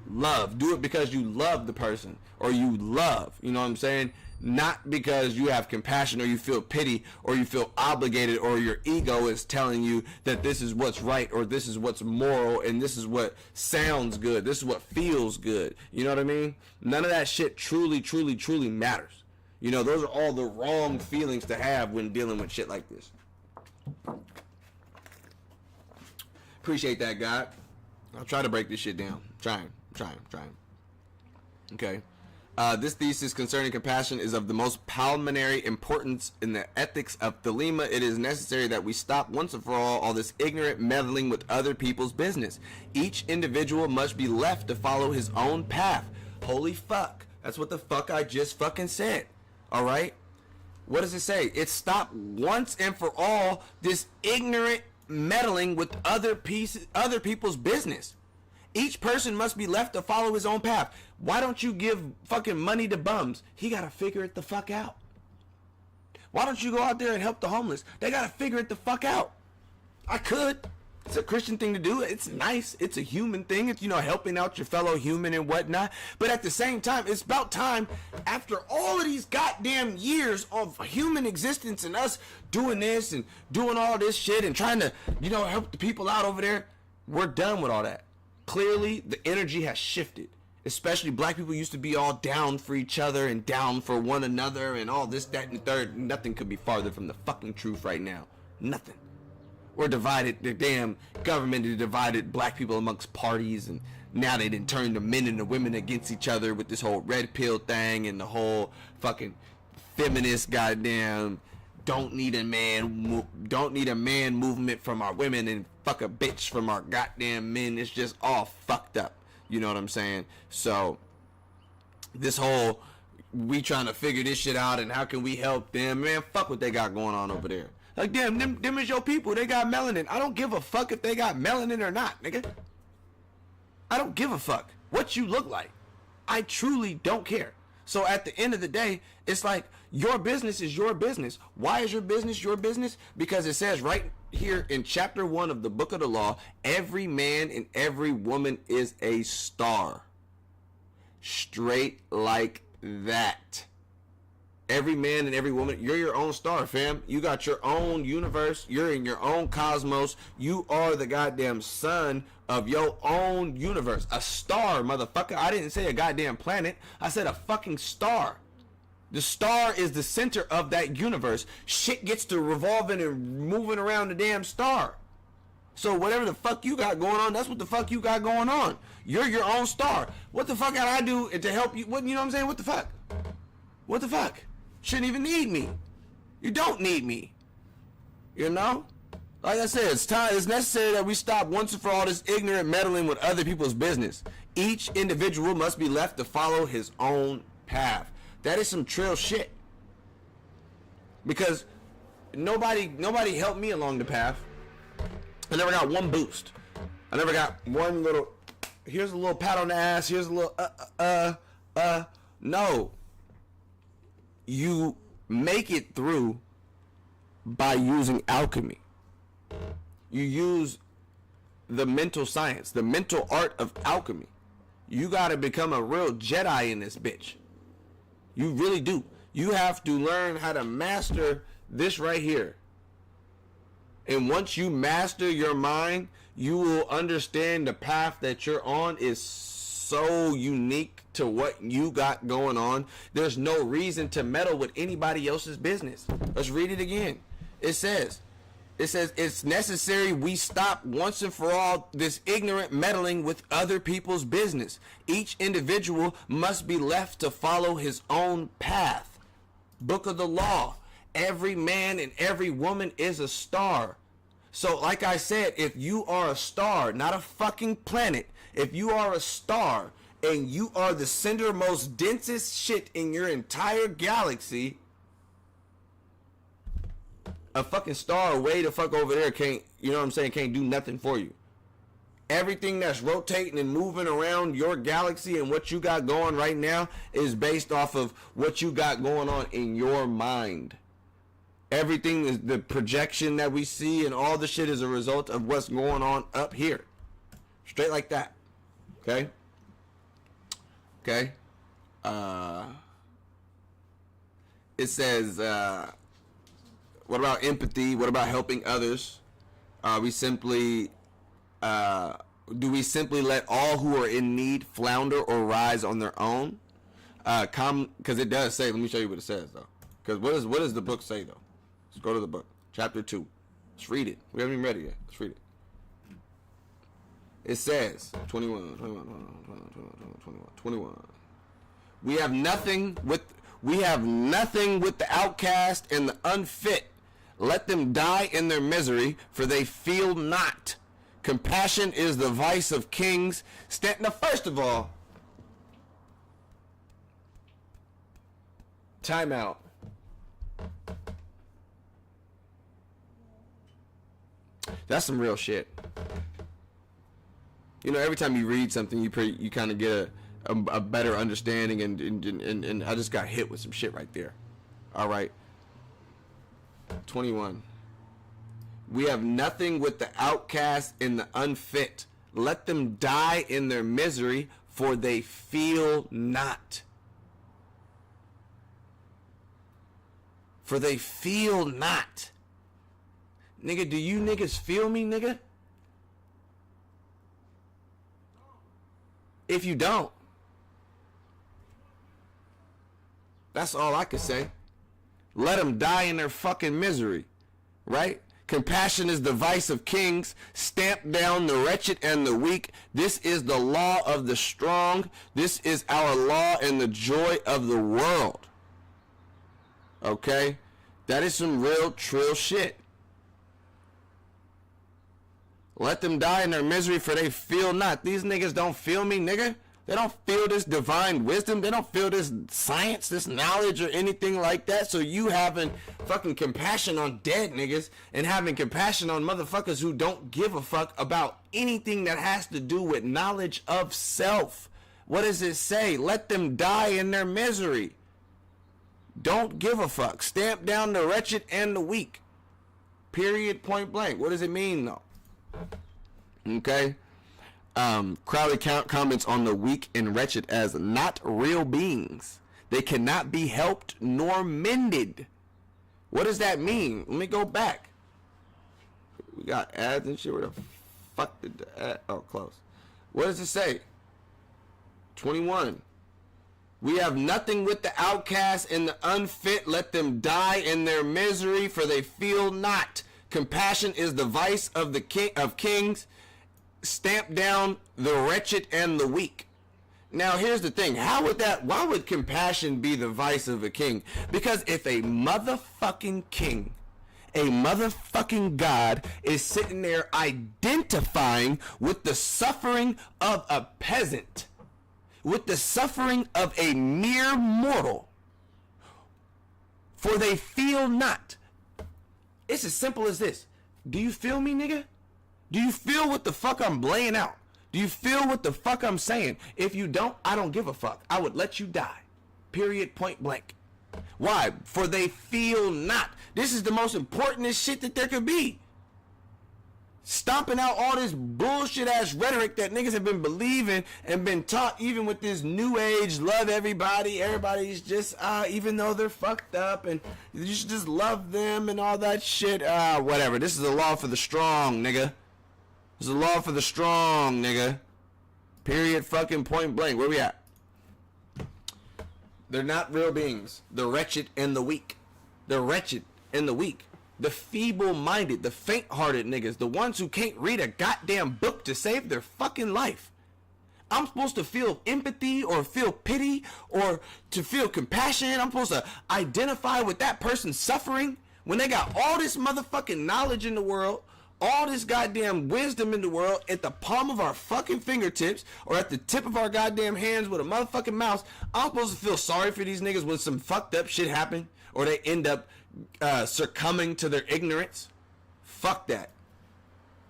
Love. Do it because you love the person, or you love. You know what I'm saying? Not because you have compassion, or you feel pity, or you feel obligated, or your ego is telling you that this is what's right, or this is what's moral, and this is what sounds good. This is what feels good. You know what I mean? None of that shit truly, truly, truly matters. You know, those are all the wrong feelings to have when dealing with shit like this. Appreciate that, God. I'll try to break this shit down. Trying. Okay. This thesis concerning compassion is of the most pulmonary importance in the ethics of Thelema. It is necessary that we stop once and for all this ignorant meddling with other people's business. Each individual must be left to follow his own path. Holy fuck. That's what the fuck I just fucking said. Alright? What does it say? It stop once and for all this ignorant meddling with other people's business. Each person must be left to follow his own path. Why don't you give fucking money to bums? He gotta figure it the fuck out. Why don't you go out there and help the homeless? They gotta figure it the fuck out. I could. It's a Christian thing to do. It's nice. It's a human thing. It's, you know, helping out your fellow human and whatnot. But at the same time, it's about time, after all of these goddamn years of human existence and us doing this and doing all this shit and trying to, you know, help the people out over there, we're done with all that. Clearly, the energy has shifted. Especially black people used to be all down for each other and down for one another and all this, that, and the third. Nothing could be farther from the fucking truth right now. Nothing. We're divided. The damn government has divided black people amongst parties, and now they didn't turn the men and the women against each other with this whole red pill thing and the whole fucking feminist goddamn don't need a man movement from our women and fuck a bitch from our goddamn men. It's just all fucked up. You know what I'm saying? So this whole we trying to figure this shit out and how can we help them, man, fuck what they got going on over there. Like, damn, them is your people. They got melanin. I don't give a fuck if they got melanin or not, nigga. I don't give a fuck what you look like. I truly don't care. So at the end of the day, it's like your business is your business. Why is your business your business? Because it says right here in chapter 1 of the book of the law, every man and every woman is a star. Straight like that. Every man and every woman, you're your own star, fam. You got your own universe. You're in your own cosmos. You are the goddamn sun of your own universe. A star, motherfucker. I didn't say a goddamn planet. I said a fucking star. The star is the center of that universe. Shit gets to revolving and moving around the damn star. So whatever the fuck you got going on, that's what the fuck you got going on. You're your own star. What the fuck gotta I do to help you? What, you know what I'm saying? What the fuck? What the fuck? Shouldn't even need me. You don't need me. You know? Like I said, it's necessary that we stop once and for all this ignorant meddling with other people's business. Each individual must be left to follow his own path. That is some trill shit. Because nobody helped me along the path. I never got one boost. I never got one little, here's a little pat on the ass, here's a little, no. You make it through by using alchemy. You use the mental science, the mental art of alchemy. You gotta become a real Jedi in this bitch. You really do. You have to learn how to master this right here. And once you master your mind, you will understand the path that you're on is so unique to what you got going on. There's no reason to meddle with anybody else's business. Let's read it again. It says it's necessary we stop once and for all this ignorant meddling with other people's business. Each individual must be left to follow his own path. Book of the law. Every man and every woman is a star. So like I said, if you are a star, not a fucking planet, if you are a star and you are the centermost, densest shit in your entire galaxy, a fucking star way the fuck over there can't, you know what I'm saying, can't do nothing for you. Everything that's rotating and moving around your galaxy and what you got going right now is based off of what you got going on in your mind. Everything is the projection that we see, and all the shit is a result of what's going on up here. Straight like that. Okay? Okay? It says, what about empathy? What about helping others? Do we simply let all who are in need flounder or rise on their own? Because it does say, let me show you what it says, though. Because what does the book say, though? Let's go to the book. Chapter 2. Let's read it. We haven't even read it yet. Let's read it. It says, 21. We have nothing with the outcast and the unfit. Let them die in their misery, for they feel not. Compassion is the vice of kings. Now, first of all, time out. That's some real shit. You know, every time you read something, you kind of get a better understanding, and I just got hit with some shit right there. All right. 21. We have nothing with the outcast and the unfit. Let them die in their misery, for they feel not. For they feel not. Nigga, do you niggas feel me, nigga? If you don't, that's all I could say. Let them die in their fucking misery, right? Compassion is the vice of kings. Stamp down the wretched and the weak. This is the law of the strong. This is our law and the joy of the world. Okay? That is some real trill shit. Let them die in their misery, for they feel not. These niggas don't feel me, nigga. They don't feel this divine wisdom. They don't feel this science, this knowledge, or anything like that. So you having fucking compassion on dead niggas and having compassion on motherfuckers who don't give a fuck about anything that has to do with knowledge of self. What does it say? Let them die in their misery. Don't give a fuck. Stamp down the wretched and the weak. Period, point blank. What does it mean, though? Okay? Crowley comments on the weak and wretched as not real beings. They cannot be helped nor mended. What does that mean? Let me go back. We got ads and shit. Where the fuck did the ad? Oh, close. What does it say? 21. We have nothing with the outcast and the unfit. Let them die in their misery, for they feel not. Compassion is the vice of the kings. Stamp down the wretched and the weak. Now, here's the thing. Why would compassion be the vice of a king? Because if a motherfucking king, a motherfucking god, is sitting there identifying with the suffering of a peasant, with the suffering of a mere mortal, for they feel not. It's as simple as this. Do you feel me, nigga? Do you feel what the fuck I'm laying out? Do you feel what the fuck I'm saying? If you don't, I don't give a fuck. I would let you die. Period, point blank. Why? For they feel not. This is the most important shit that there could be. Stomping out all this bullshit ass rhetoric that niggas have been believing and been taught, even with this new age love everybody. Everybody's just even though they're fucked up, and you should just love them and all that shit. Whatever. This is a law for the strong, nigga. This is a law for the strong, nigga. Period, fucking point blank. Where we at? They're not real beings. The wretched and the weak. The wretched and the weak. The feeble-minded, the faint-hearted niggas, the ones who can't read a goddamn book to save their fucking life. I'm supposed to feel empathy or feel pity or to feel compassion. I'm supposed to identify with that person's suffering when they got all this motherfucking knowledge in the world, all this goddamn wisdom in the world at the palm of our fucking fingertips or at the tip of our goddamn hands with a motherfucking mouse. I'm supposed to feel sorry for these niggas when some fucked up shit happen or they end up succumbing to their ignorance? Fuck that.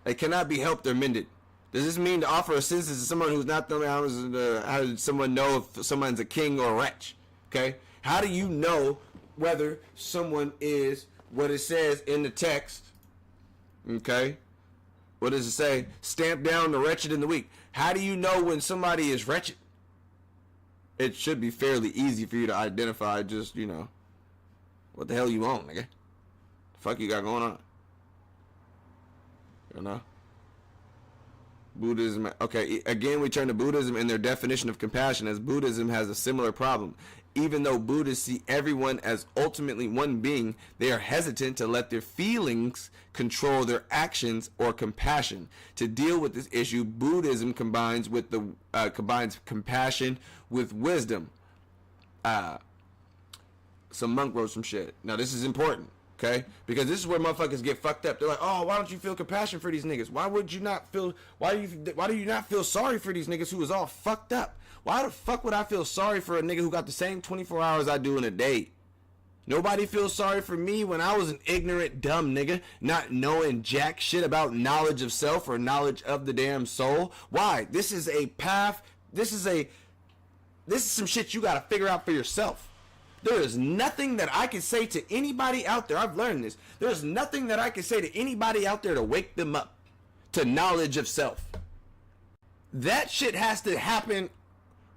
They cannot be helped or mended. Does this mean to offer assistance to someone who's not the how does someone know if someone's a king or a wretch? Okay? How do you know whether someone is what it says in the text? Okay? What does it say? Stamp down the wretched and the weak. How do you know when somebody is wretched? It should be fairly easy for you to identify. Just, you know, what the hell you want, nigga? The fuck you got going on? You know? Buddhism. Okay, again, we turn to Buddhism and their definition of compassion, as Buddhism has a similar problem. Even though Buddhists see everyone as ultimately one being, they are hesitant to let their feelings control their actions or compassion. To deal with this issue, Buddhism combines compassion with wisdom. Some monk wrote some shit. Now this is important, okay? Because this is where motherfuckers get fucked up. They're like, oh, why don't you feel compassion for these niggas? Why would you not feel? Why do you not feel sorry for these niggas who is all fucked up? Why the fuck would I feel sorry for a nigga who got the same 24 hours I do in a day? Nobody feels sorry for me when I was an ignorant, dumb nigga, not knowing jack shit about knowledge of self or knowledge of the damn soul. Why? This is a path. This is some shit you gotta figure out for yourself. There is nothing that I can say to anybody out there. I've learned this. There's nothing that I can say to anybody out there to wake them up to knowledge of self. That shit has to happen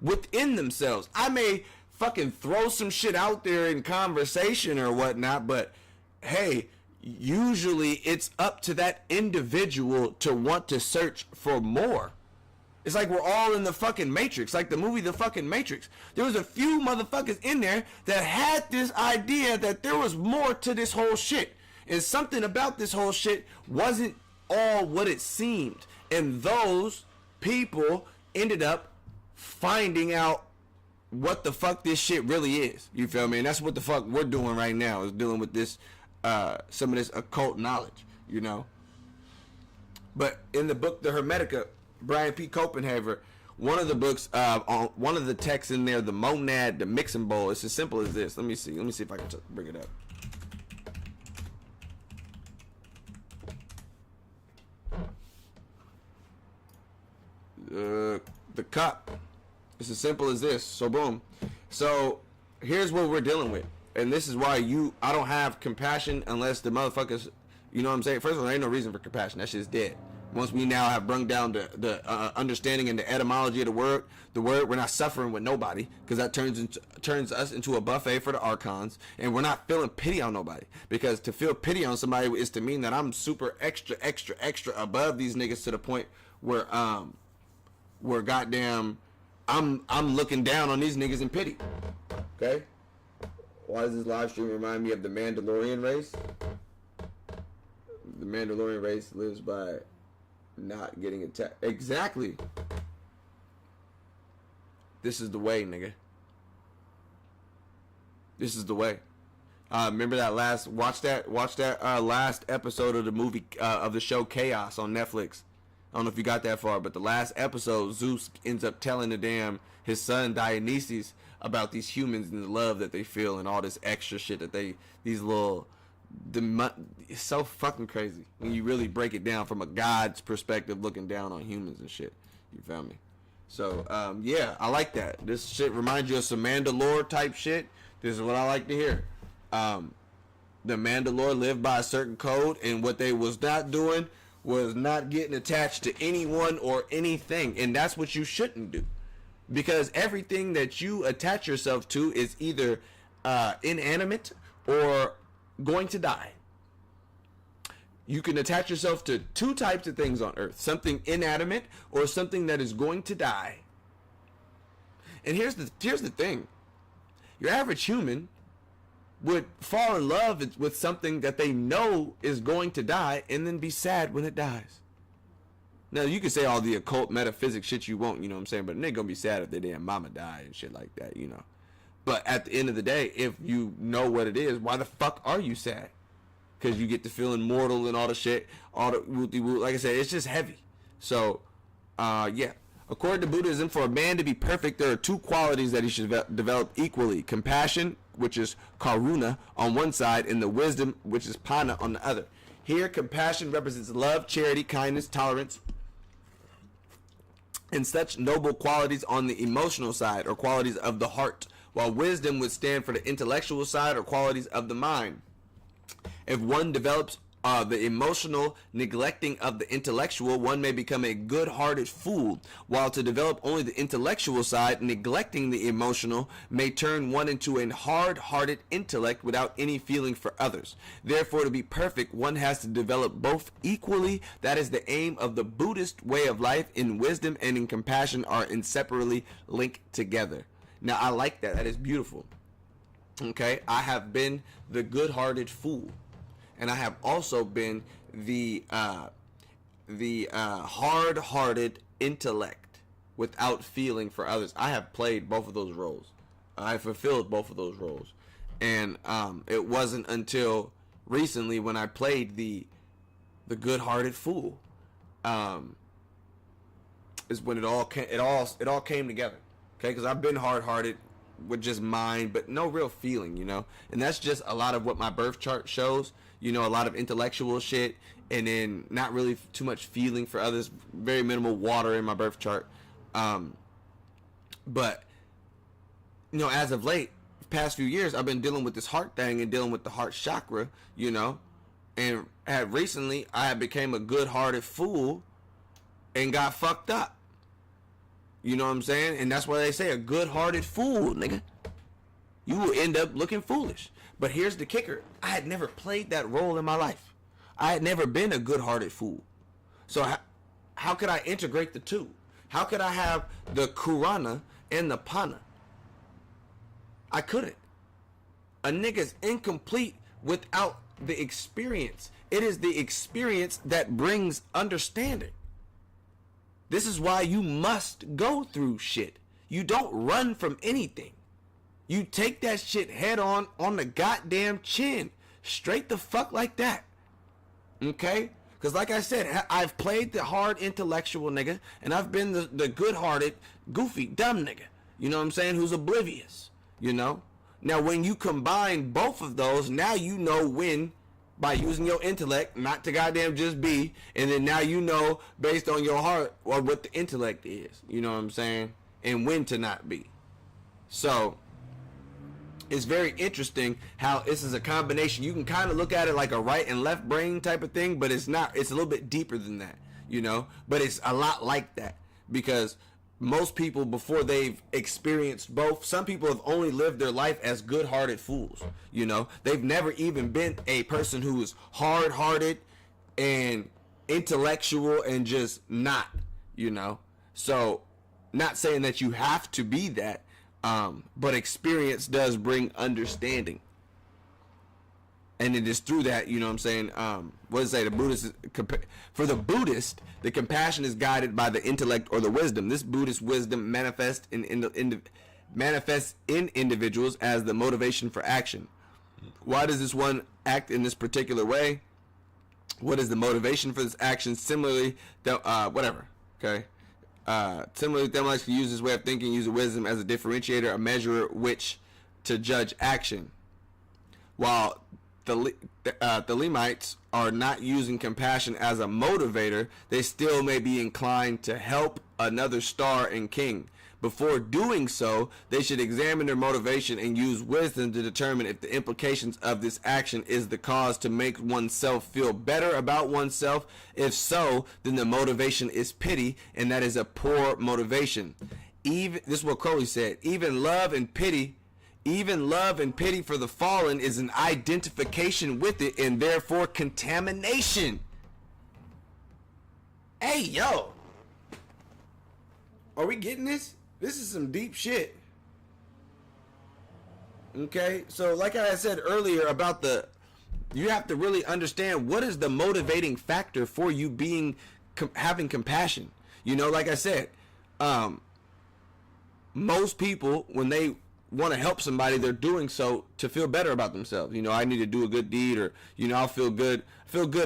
within themselves. I may fucking throw some shit out there in conversation or whatnot, but hey, usually it's up to that individual to want to search for more. It's like we're all in the fucking Matrix, like the movie The fucking Matrix. There was a few motherfuckers in there that had this idea that there was more to this whole shit. And something about this whole shit wasn't all what it seemed. And those people ended up finding out what the fuck this shit really is. You feel me? And that's what the fuck we're doing right now, is dealing with this, some of this occult knowledge, you know. But in the book, The Hermetica, Brian P. Copenhaver, one of the books, on one of the texts in there, the monad, the mixing bowl, it's as simple as this. Let me see if I can bring it up. The cup. It's as simple as this. So boom. So here's what we're dealing with, and this is why I don't have compassion unless the motherfuckers, you know what I'm saying? First of all, there ain't no reason for compassion. That shit's dead. Once we now have brung down the understanding and the etymology of the word, we're not suffering with nobody, because that turns us into a buffet for the archons, and we're not feeling pity on nobody, because to feel pity on somebody is to mean that I'm super extra above these niggas to the point where goddamn I'm looking down on these niggas in pity. Okay? Why does this live stream remind me of the Mandalorian race? The Mandalorian race lives by not getting attacked. Exactly. This is the way, nigga. This is the way. Remember that watch that last episode of the movie, of the show Chaos on Netflix. I don't know if you got that far, but the last episode, Zeus ends up telling his son Dionysus about these humans and the love that they feel and all this extra shit that it's so fucking crazy when you really break it down from a God's perspective, looking down on humans and shit. You feel me? So, yeah, I like that. This shit reminds you of some Mandalore type shit. This is what I like to hear. The Mandalore lived by a certain code, and what they was not doing was not getting attached to anyone or anything. And that's what you shouldn't do, because everything that you attach yourself to is either inanimate or going to die. You can attach yourself to two types of things on earth: something inanimate or something that is going to die. And here's the thing: your average human would fall in love with something that they know is going to die and then be sad when it dies. Now, you can say all the occult metaphysics shit you want, you know what I'm saying, but they're gonna be sad if their damn mama died and shit like that, you know. But at the end of the day, if you know what it is, why the fuck are you sad? because you get to feel immortal and all the shit, all the woo. Like I said, it's just heavy. So, yeah. According to Buddhism, for a man to be perfect, there are two qualities that he should develop equally: compassion, which is karuna, on one side, and the wisdom, which is pana, on the other. Here, compassion represents love, charity, kindness, tolerance, and such noble qualities on the emotional side, or qualities of the heart, while wisdom would stand for the intellectual side, or qualities of the mind. If one develops the emotional neglecting of the intellectual, one may become a good-hearted fool, while to develop only the intellectual side, neglecting the emotional, may turn one into a hard-hearted intellect without any feeling for others. Therefore, to be perfect, one has to develop both equally. That is the aim of the Buddhist way of life. In wisdom and in compassion are inseparably linked together. Now, I like that. That is beautiful. Okay, I have been the good-hearted fool. And I have also been the hard-hearted intellect without feeling for others. I have played both of those roles. I fulfilled both of those roles. And it wasn't until recently when I played the good-hearted fool is when it all came together. Okay, because I've been hard-hearted with just mind, but no real feeling, you know. And that's just a lot of what my birth chart shows. You know, a lot of intellectual shit, and then not really too much feeling for others. Very minimal water in my birth chart. But, you know, as of late, past few years, I've been dealing with this heart thing and dealing with the heart chakra, you know. And recently, I became a good-hearted fool and got fucked up. You know what I'm saying? And that's why they say a good-hearted fool, nigga. You will end up looking foolish. But here's the kicker. I had never played that role in my life. I had never been a good-hearted fool. So how could I integrate the two? How could I have the Kurana and the Pana? I couldn't. A nigga's incomplete without the experience. It is the experience that brings understanding. This is why you must go through shit. You don't run from anything. You take that shit head on the goddamn chin. Straight the fuck like that. Okay? Because like I said, I've played the hard intellectual nigga, and I've been the good-hearted, goofy, dumb nigga. You know what I'm saying? Who's oblivious. You know? Now, when you combine both of those, now you know when, by using your intellect, not to goddamn just be, and then now you know, based on your heart, or what the intellect is. You know what I'm saying? And when to not be. So it's very interesting how this is a combination. You can kind of look at it like a right and left brain type of thing, but it's not. It's a little bit deeper than that, you know? But it's a lot like that, because most people, before they've experienced both, some people have only lived their life as good-hearted fools, you know? They've never even been a person who is hard-hearted and intellectual and just not, you know? So, not saying that you have to be that, but experience does bring understanding. And it is through that, you know what I'm saying? What does it say? The Buddhist, for the Buddhist, the compassion is guided by the intellect or the wisdom. This Buddhist wisdom manifests in individuals as the motivation for action. Why does this one act in this particular way? What is the motivation for this action? Similarly, whatever. Okay. Similarly, Thelemites can use this way of thinking, use wisdom as a differentiator, a measure which to judge action. While the Thelemites are not using compassion as a motivator, they still may be inclined to help another star and king. Before doing so, they should examine their motivation and use wisdom to determine if the implications of this action is the cause to make oneself feel better about oneself. If so, then the motivation is pity, and that is a poor motivation. This is what Crowley said. Even love and pity for the fallen is an identification with it, and therefore contamination. Hey, yo. Are we getting this? This is some deep shit. Okay, so like I said earlier about you have to really understand what is the motivating factor for you having compassion. You know, like I said, most people, when they want to help somebody, they're doing so to feel better about themselves. You know, I need to do a good deed, or, you know, I'll feel good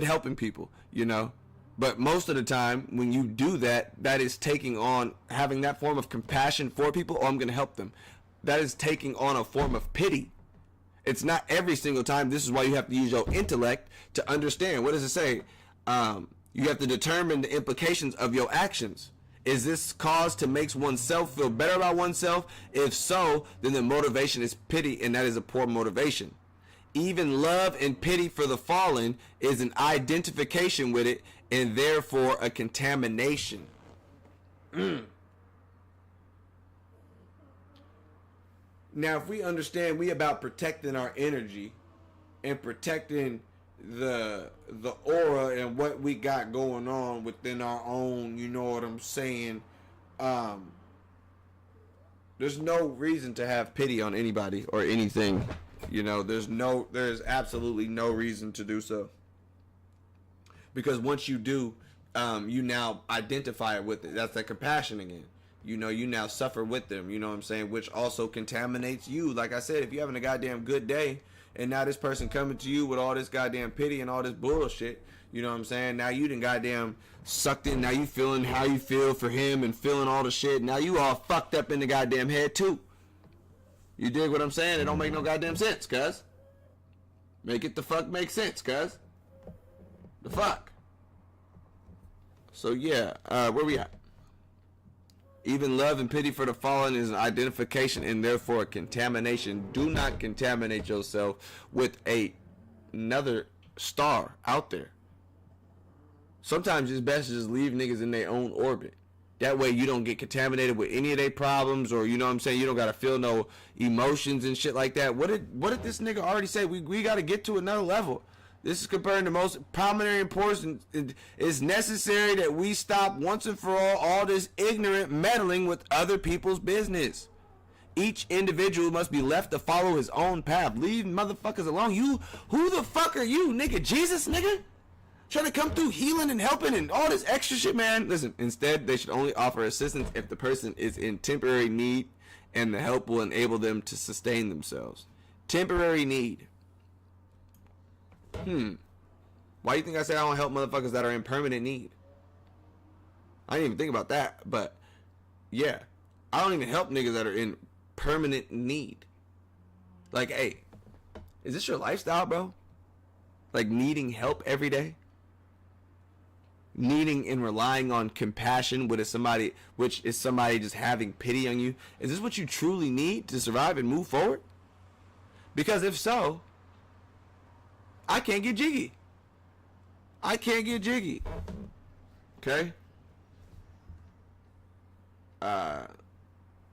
helping people, you know. But most of the time when you do that, that is taking on having that form of compassion for people. Oh, I'm going to help them. That is taking on a form of pity. It's not every single time. This is why you have to use your intellect to understand. What does it say? You have to determine the implications of your actions. Is this cause to make oneself feel better about oneself? If so, then the motivation is pity, and that is a poor motivation. Even love and pity for the fallen is an identification with it, and therefore a contamination. Now, if we understand we about protecting our energy and protecting the aura and what we got going on within our own, you know what I'm saying, there's no reason to have pity on anybody or anything. You know, there's absolutely no reason to do so. Because once you do, you now identify with it. That's that compassion again. You know, you now suffer with them, you know what I'm saying, which also contaminates you. Like I said, if you're having a goddamn good day, and now this person coming to you with all this goddamn pity and all this bullshit, you know what I'm saying, now you done goddamn sucked in, now you feeling how you feel for him and feeling all the shit, now you all fucked up in the goddamn head too. You dig what I'm saying? It don't make no goddamn sense, cuz. Make it the fuck make sense, cuz. The fuck. So yeah, where we at? Even love and pity for the fallen is an identification and therefore a contamination. Do not contaminate yourself with another star out there. Sometimes it's best to just leave niggas in their own orbit. That way you don't get contaminated with any of their problems, or, you know what I'm saying, you don't gotta feel no emotions and shit like that. What did this nigga already say? We gotta get to another level. This is comparing the most primary importance. It is necessary that we stop once and for all this ignorant meddling with other people's business. Each individual must be left to follow his own path. Leave motherfuckers alone. You, who the fuck are you, nigga? Jesus, nigga? Trying to come through healing and helping and all this extra shit, man. Listen, instead, they should only offer assistance if the person is in temporary need and the help will enable them to sustain themselves. Temporary need. Why do you think I said I don't help motherfuckers that are in permanent need? I didn't even think about that, but yeah. I don't even help niggas that are in permanent need. Like, hey, is this your lifestyle, bro? Like, needing help every day? Needing and relying on compassion, which is somebody just having pity on you? Is this what you truly need to survive and move forward? Because if so, I can't get jiggy. Okay?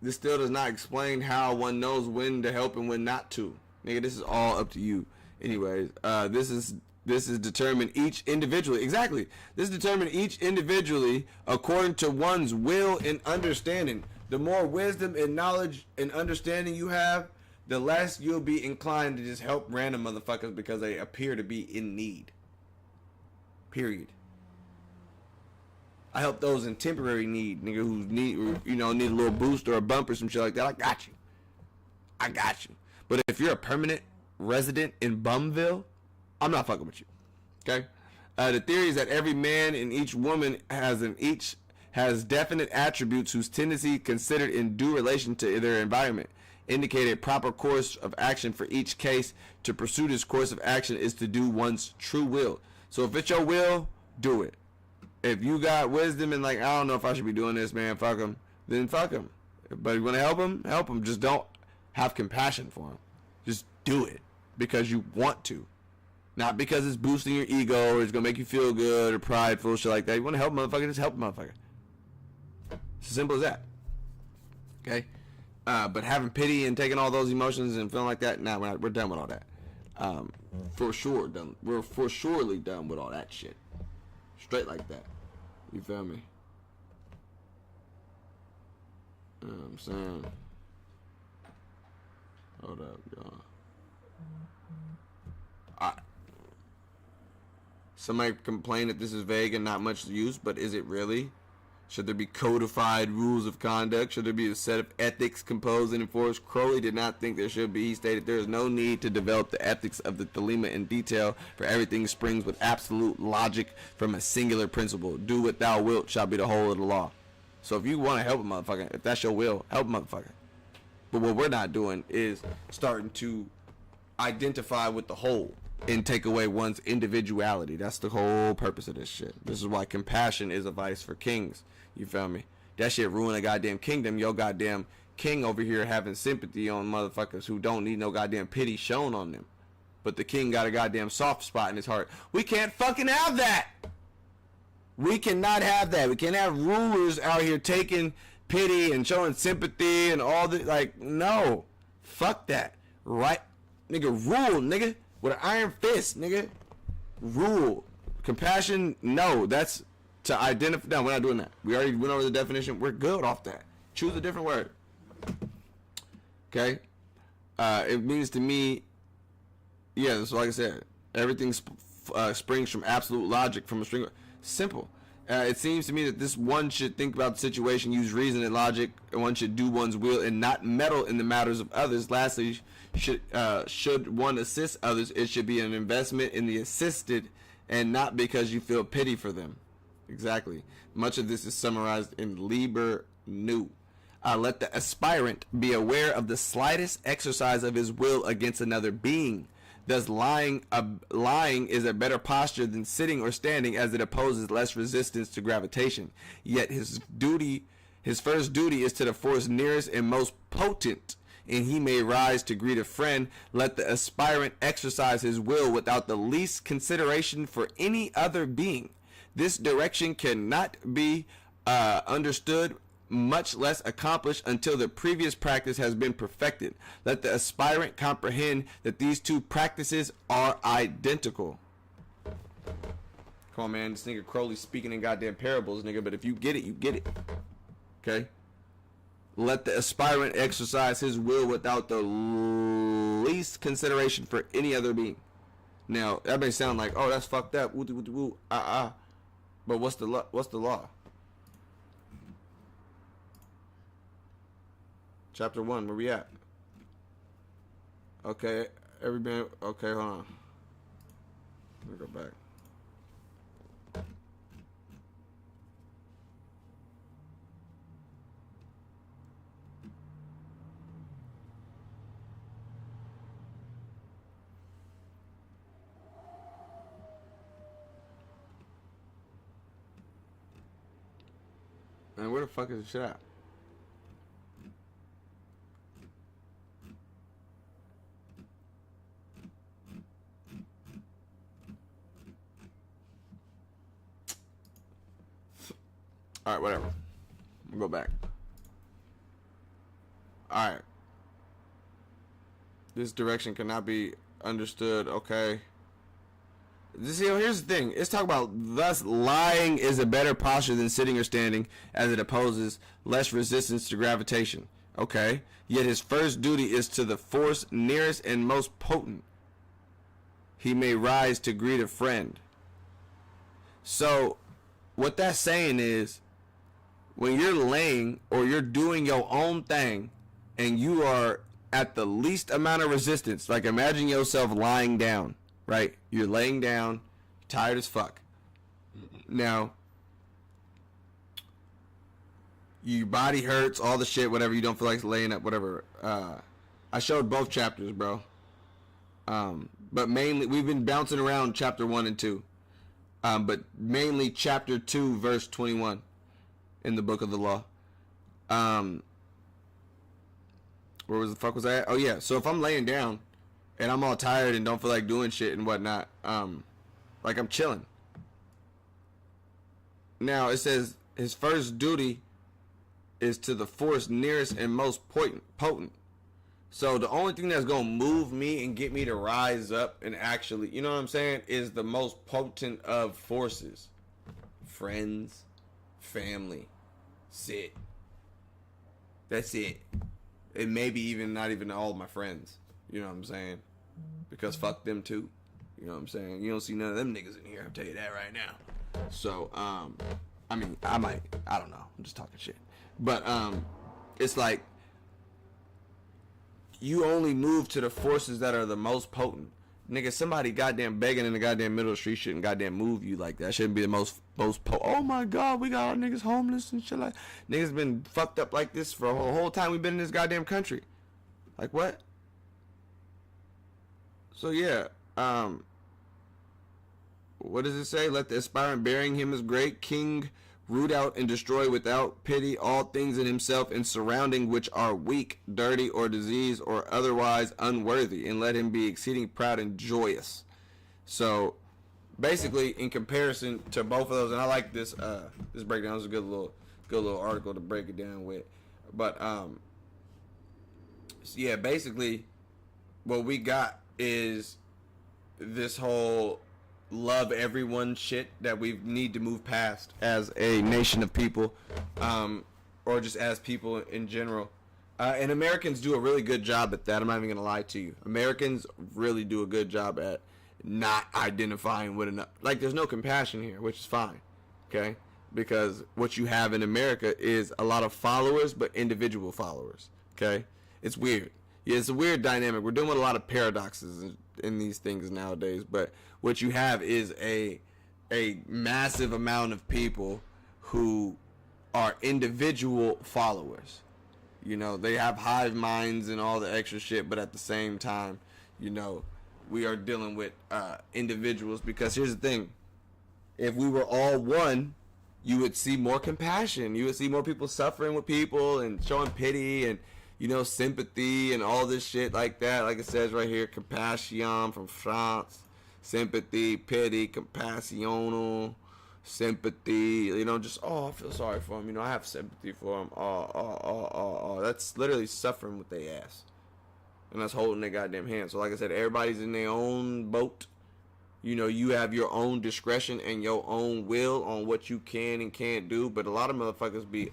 This still does not explain how one knows when to help and when not to. Nigga, this is all up to you. Anyways, this is determined each individually. Exactly. This is determined each individually according to one's will and understanding. The more wisdom and knowledge and understanding you have, the less you'll be inclined to just help random motherfuckers because they appear to be in need. Period. I help those in temporary need, nigga, who need a little boost or a bump or some shit like that. I got you. But if you're a permanent resident in Bumville, I'm not fucking with you. Okay? The theory is that every man and each woman has definite attributes whose tendency considered in due relation to their environment. Indicate a proper course of action for each case. To pursue this course of action is to do one's true will. So if it's your will, do it. If you got wisdom and like, I don't know if I should be doing this, man, fuck him, then fuck him. But you want to help him. Just don't have compassion for him. Just do it because you want to. Not because it's boosting your ego or it's going to make you feel good or prideful, shit like that. You want to help a motherfucker, just help a motherfucker. It's as simple as that. Okay? But having pity and taking all those emotions and feeling like that, nah, we're done with all that. For sure done. We're for surely done with all that shit. Straight like that. You feel me? You know what I'm saying? Hold up, y'all. Somebody complained that this is vague and not much use, but is it really? Should there be codified rules of conduct? Should there be a set of ethics composed and enforced? Crowley did not think there should be. He stated there is no need to develop the ethics of the Thelema in detail, for everything springs with absolute logic from a singular principle. Do what thou wilt shall be the whole of the law. So if you want to help a motherfucker, if that's your will, help a motherfucker. But what we're not doing is starting to identify with the whole and take away one's individuality. That's the whole purpose of this shit. This is why compassion is a vice for kings. You feel me? That shit ruin a goddamn kingdom. Your goddamn king over here having sympathy on motherfuckers who don't need no goddamn pity shown on them. But the king got a goddamn soft spot in his heart. We can't fucking have that. We cannot have that. We can't have rulers out here taking pity and showing sympathy and all the, like, no. Fuck that. Right? Nigga, rule, nigga. With an iron fist, nigga. Rule. Compassion, no. That's to identify. No, we're not doing that. We already went over the definition. We're good off that. Choose a different word. Okay? It means to me, yeah, that's like I said. Everything springs from absolute logic, from a string. Simple. It seems to me that this one should think about the situation, use reason and logic, and one should do one's will and not meddle in the matters of others. Lastly, should one assist others, it should be an investment in the assisted and not because you feel pity for them. Exactly. Much of this is summarized in Liber Nu. Let the aspirant be aware of the slightest exercise of his will against another being. Thus, lying is a better posture than sitting or standing, as it opposes less resistance to gravitation. Yet his first duty is to the force nearest and most potent, and he may rise to greet a friend. Let the aspirant exercise his will without the least consideration for any other being. This direction cannot be understood, much less accomplished, until the previous practice has been perfected. Let the aspirant comprehend that these two practices are identical. Come on, man. This nigga Crowley speaking in goddamn parables, nigga. But if you get it, you get it. Okay? Let the aspirant exercise his will without the least consideration for any other being. Now, that may sound like, oh, that's fucked up. Woo. But what's the law? Chapter 1, where we at? Okay, okay, hold on. Let me go back. Man, where the fuck is the shit at? Alright, whatever. We'll go back. Alright. This direction cannot be understood. Okay. Here's the thing. It's talking about, thus lying is a better posture than sitting or standing, as it opposes less resistance to gravitation. Okay. Yet his first duty is to the force nearest and most potent. He may rise to greet a friend. So, what that's saying is, when you're laying or you're doing your own thing and you are at the least amount of resistance, like imagine yourself lying down, right? You're laying down, tired as fuck. Now, your body hurts, all the shit, whatever, you don't feel like laying up, whatever. I showed both chapters, bro. But mainly, we've been bouncing around chapter 1 and 2. But mainly chapter 2, verse 21. In the book of the law. Where the fuck was I at? Oh yeah, so if I'm laying down and I'm all tired and don't feel like doing shit and whatnot, like I'm chilling. Now it says his first duty is to the force nearest and most potent. So the only thing that's gonna move me and get me to rise up and actually, you know what I'm saying, is the most potent of forces. Friends, family, sit. That's it. And maybe even not even all of my friends. You know what I'm saying? Because fuck them too. You know what I'm saying? You don't see none of them niggas in here, I'll tell you that right now. So, I mean, I don't know. I'm just talking shit. But it's like you only move to the forces that are the most potent. Nigga, somebody goddamn begging in the goddamn middle of the street shouldn't goddamn move you like that. Shouldn't be the most oh my god, we got our niggas homeless and shit like. Niggas been fucked up like this for a whole time we've been in this goddamn country. Like what? So yeah, what does it say? Let the aspirant bearing him as great king root out and destroy without pity all things in himself and surrounding which are weak, dirty, or diseased, or otherwise unworthy, and let him be exceeding proud and joyous. So, basically, in comparison to both of those, and I like this this breakdown. It's a good little article to break it down with. But so yeah, basically, what we got is this whole love everyone shit that we need to move past as a nation of people, or just as people in general. And Americans do a really good job at that. I'm not even gonna lie to you. Americans really do a good job at not identifying with enough. Like, there's no compassion here, which is fine, okay? Because what you have in America is a lot of followers, but individual followers, okay? It's weird. Yeah, it's a weird dynamic. We're dealing with a lot of paradoxes in these things nowadays, but what you have is a massive amount of people who are individual followers. You know, they have hive minds and all the extra shit, but at the same time, you know, we are dealing with individuals, because here's the thing. If we were all one, you would see more compassion. You would see more people suffering with people and showing pity and, you know, sympathy and all this shit like that. Like it says right here, compassion from France. Sympathy, pity, compassion, sympathy. You know, just, oh, I feel sorry for him. You know, I have sympathy for him. Oh. That's literally suffering with their ass. And that's holding their goddamn hand. So like I said, everybody's in their own boat. You know, you have your own discretion and your own will on what you can and can't do. But a lot of motherfuckers be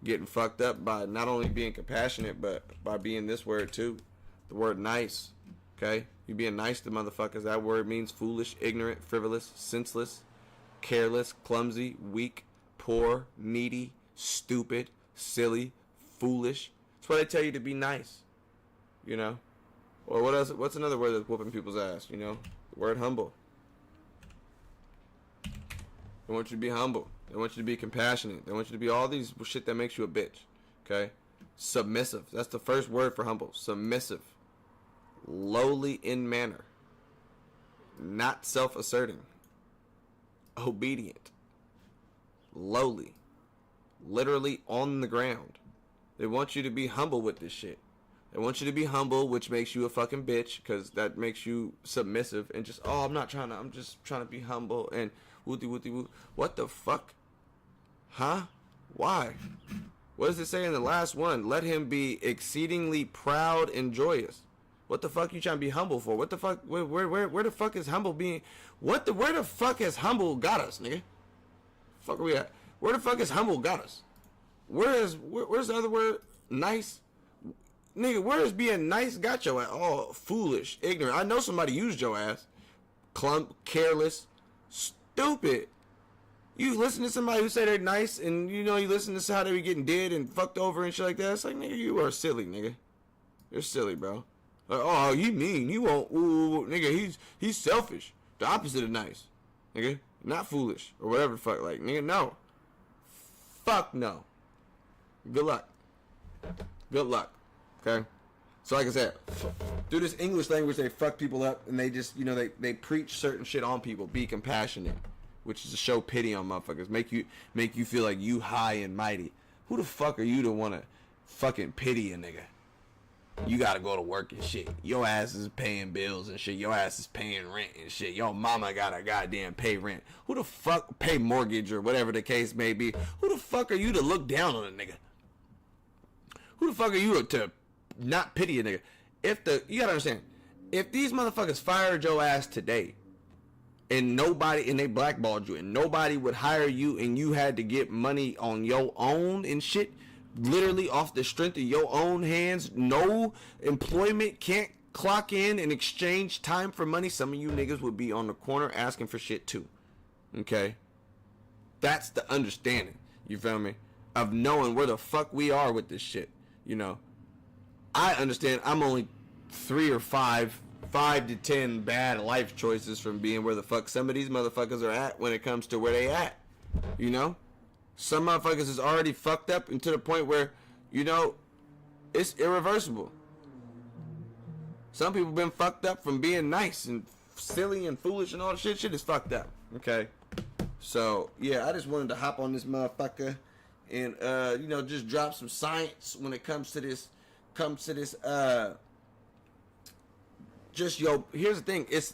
getting fucked up by not only being compassionate, but by being this word too. The word nice. Okay? You being nice to motherfuckers. That word means foolish, ignorant, frivolous, senseless, careless, clumsy, weak, poor, needy, stupid, silly, foolish. That's why they tell you to be nice. You know? Or what else? What's another word that's whooping people's ass? You know? The word humble. They want you to be humble. They want you to be compassionate. They want you to be all these shit that makes you a bitch. Okay? Submissive. That's the first word for humble. Submissive. Lowly in manner. Not self-asserting. Obedient. Lowly. Literally on the ground. They want you to be humble with this shit. They want you to be humble, which makes you a fucking bitch, because that makes you submissive and just, oh, I'm just trying to be humble and wooty. What the fuck? Huh? Why? What does it say in the last one? Let him be exceedingly proud and joyous. What the fuck you trying to be humble for? What the fuck? Where the fuck is humble being? Where the fuck has humble got us, nigga? Fuck are we at? Where the fuck has humble got us? Where's the other word? Nice? Nigga, where is being nice got your ass? Oh, foolish, ignorant. I know somebody used your ass. Careless, stupid. You listen to somebody who say they're nice, and you know you listen to how they be getting dead and fucked over and shit like that. It's like, nigga, you are silly, nigga. You're silly, bro. Like, oh, you mean you won't? Ooh, nigga, he's selfish. The opposite of nice, nigga. Not foolish or whatever the fuck. Like, nigga, no. Fuck no. Good luck. Good luck. Okay? So like I said, through this English language, they fuck people up, and they just, you know, they preach certain shit on people. Be compassionate, which is to show pity on motherfuckers. Make you feel like you high and mighty. Who the fuck are you to want to fucking pity a nigga? You gotta go to work and shit. Your ass is paying bills and shit. Your ass is paying rent and shit. Your mama gotta goddamn pay rent. Who the fuck pay mortgage or whatever the case may be? Who the fuck are you to look down on a nigga? Who the fuck are you to not pity a nigga? You gotta understand, if these motherfuckers fired your ass today and they blackballed you and nobody would hire you and you had to get money on your own and shit, literally off the strength of your own hands, no employment, can't clock in and exchange time for money, some of you niggas would be on the corner asking for shit too. Okay? That's the understanding, you feel me, of knowing where the fuck we are with this shit, you know. I understand I'm only 3 or 5 to 10 bad life choices from being where the fuck some of these motherfuckers are at when it comes to where they at, you know. Some motherfuckers is already fucked up and to the point where, you know, it's irreversible. Some people been fucked up from being nice and silly and foolish and all the shit. Shit is fucked up. Okay. So yeah, I just wanted to hop on this motherfucker and you know, just drop some science when it comes to this. Just here's the thing. It's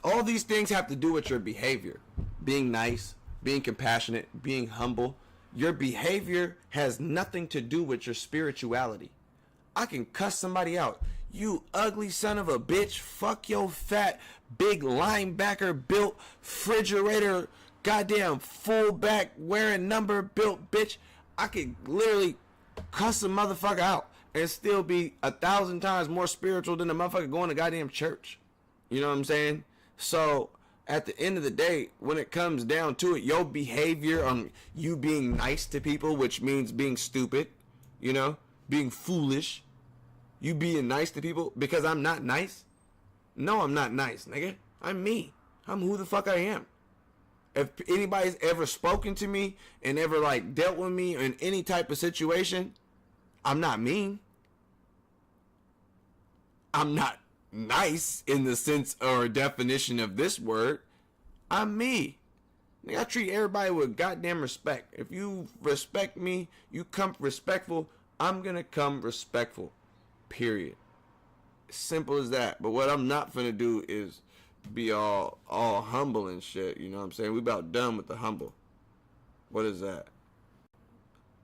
all these things have to do with your behavior. Being nice, being compassionate, being humble. Your behavior has nothing to do with your spirituality. I can cuss somebody out. You ugly son of a bitch. Fuck your fat, big linebacker built, refrigerator, goddamn fullback wearing number built bitch. I could literally cuss a motherfucker out and still be 1,000 times more spiritual than the motherfucker going to goddamn church. You know what I'm saying? So at the end of the day, when it comes down to it, your behavior on you being nice to people, which means being stupid, you know, being foolish, you being nice to people because I'm not nice? No, I'm not nice, nigga. I'm me. I'm who the fuck I am. If anybody's ever spoken to me and ever like dealt with me in any type of situation, I'm not mean. I'm not nice in the sense or definition of this word. I'm me. Nigga, I treat everybody with goddamn respect. If you respect me, you come respectful, I'm gonna come respectful. Period. Simple as that. But what I'm not finna do is be all humble and shit. You know what I'm saying? We about done with the humble. What is that?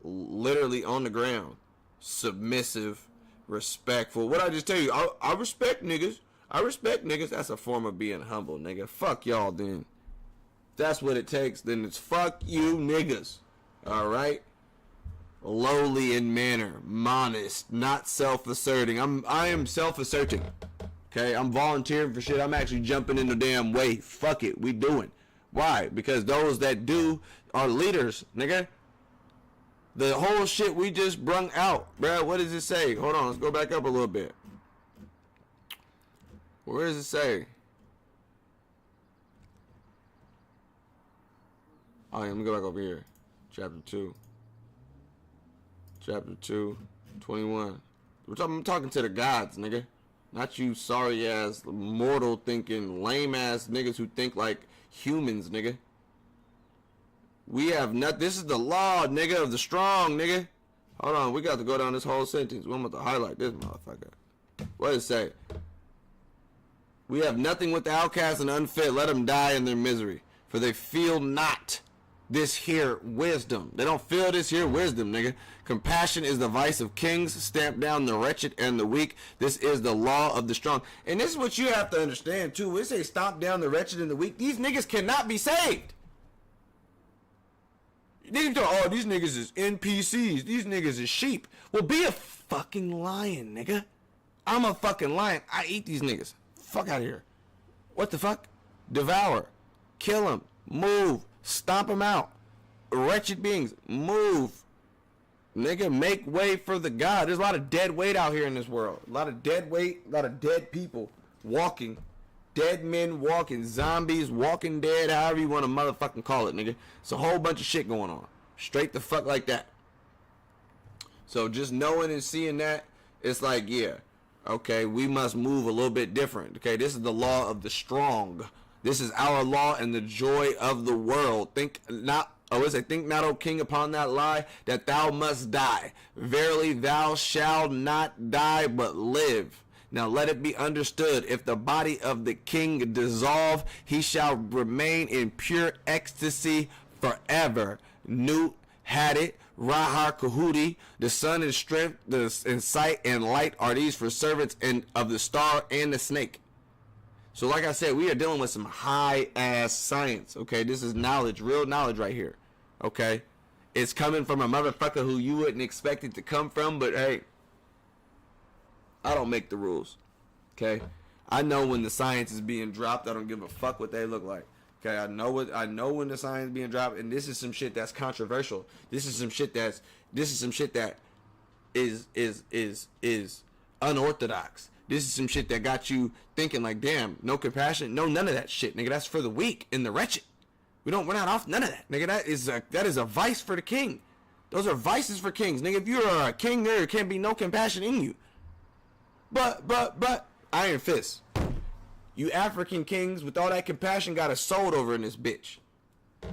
Literally on the ground. Submissive. Respectful. What I just tell you? I respect niggas. I respect niggas. That's a form of being humble, nigga. Fuck y'all then. If that's what it takes, then it's fuck you niggas. Alright? Lowly in manner, modest, not self-asserting. I am self-asserting. Okay, I'm volunteering for shit. I'm actually jumping in the damn way. Fuck it, we doing. Why? Because those that do are leaders, nigga. The whole shit we just brung out, bruh. What does it say? Hold on, let's go back up a little bit. Where does it say? Oh, yeah, let me go back over here. Chapter 2. Chapter 2, 21. I'm talking to the gods, nigga. Not you sorry ass, mortal thinking, lame ass niggas who think like humans, nigga. We have not. This is the law, nigga, of the strong, nigga. Hold on, we got to go down this whole sentence. We're about to highlight this motherfucker. What does it say? We have nothing with the outcast and unfit. Let them die in their misery, for they feel not this here wisdom. They don't feel this here wisdom, nigga. Compassion is the vice of kings. Stamp down the wretched and the weak. This is the law of the strong. And this is what you have to understand too. We say stomp down the wretched and the weak. These niggas cannot be saved. Niggas talk, oh, these niggas is NPCs. These niggas is sheep. Well, be a fucking lion, nigga. I'm a fucking lion. I eat these niggas. Fuck out of here. What the fuck? Devour. Kill them. Move. Stomp them out. Wretched beings. Move. Nigga, make way for the God. There's a lot of dead weight out here in this world. A lot of dead weight. A lot of dead people walking. Dead men walking. Zombies. Walking dead. However you want to motherfucking call it, nigga. It's a whole bunch of shit going on. Straight the fuck like that. So just knowing and seeing that, it's like, yeah. Okay, we must move a little bit different. Okay, this is the law of the strong. This is our law and the joy of the world. Think not, think not, O king, upon that lie, that thou must die. Verily thou shalt not die, but live. Now let it be understood, if the body of the king dissolve, he shall remain in pure ecstasy forever. Newt had it. Rahar Kahudi, the sun and strength, and sight and light are these for servants and of the star and the snake. So like I said, we are dealing with some high ass science. Okay, this is knowledge, real knowledge right here. Okay, it's coming from a motherfucker who you wouldn't expect it to come from, but hey, I don't make the rules. Okay, I know when the science is being dropped. I don't give a fuck what they look like. Okay, I know when the signs being dropped, and this is some shit that's controversial. This is some shit that is unorthodox. This is some shit that got you thinking like, damn, no compassion, no none of that shit, nigga. That's for the weak and the wretched. We're not off none of that, nigga. That is a vice for the king. Those are vices for kings, nigga. If you're a king, there can't be no compassion in you. But Iron Fist, you African kings with all that compassion got us sold over in this bitch.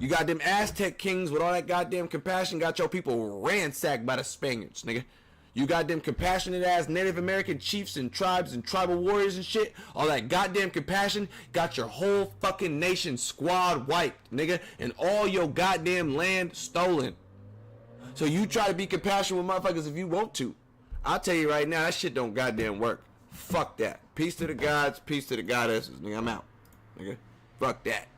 You got them Aztec kings with all that goddamn compassion got your people ransacked by the Spaniards, nigga. You got them compassionate ass Native American chiefs and tribes and tribal warriors and shit. All that goddamn compassion got your whole fucking nation squad wiped, nigga, and all your goddamn land stolen. So you try to be compassionate with motherfuckers if you want to. I'll tell you right now, that shit don't goddamn work. Fuck that. Peace to the gods, peace to the goddesses, nigga. I'm out, nigga. Fuck that.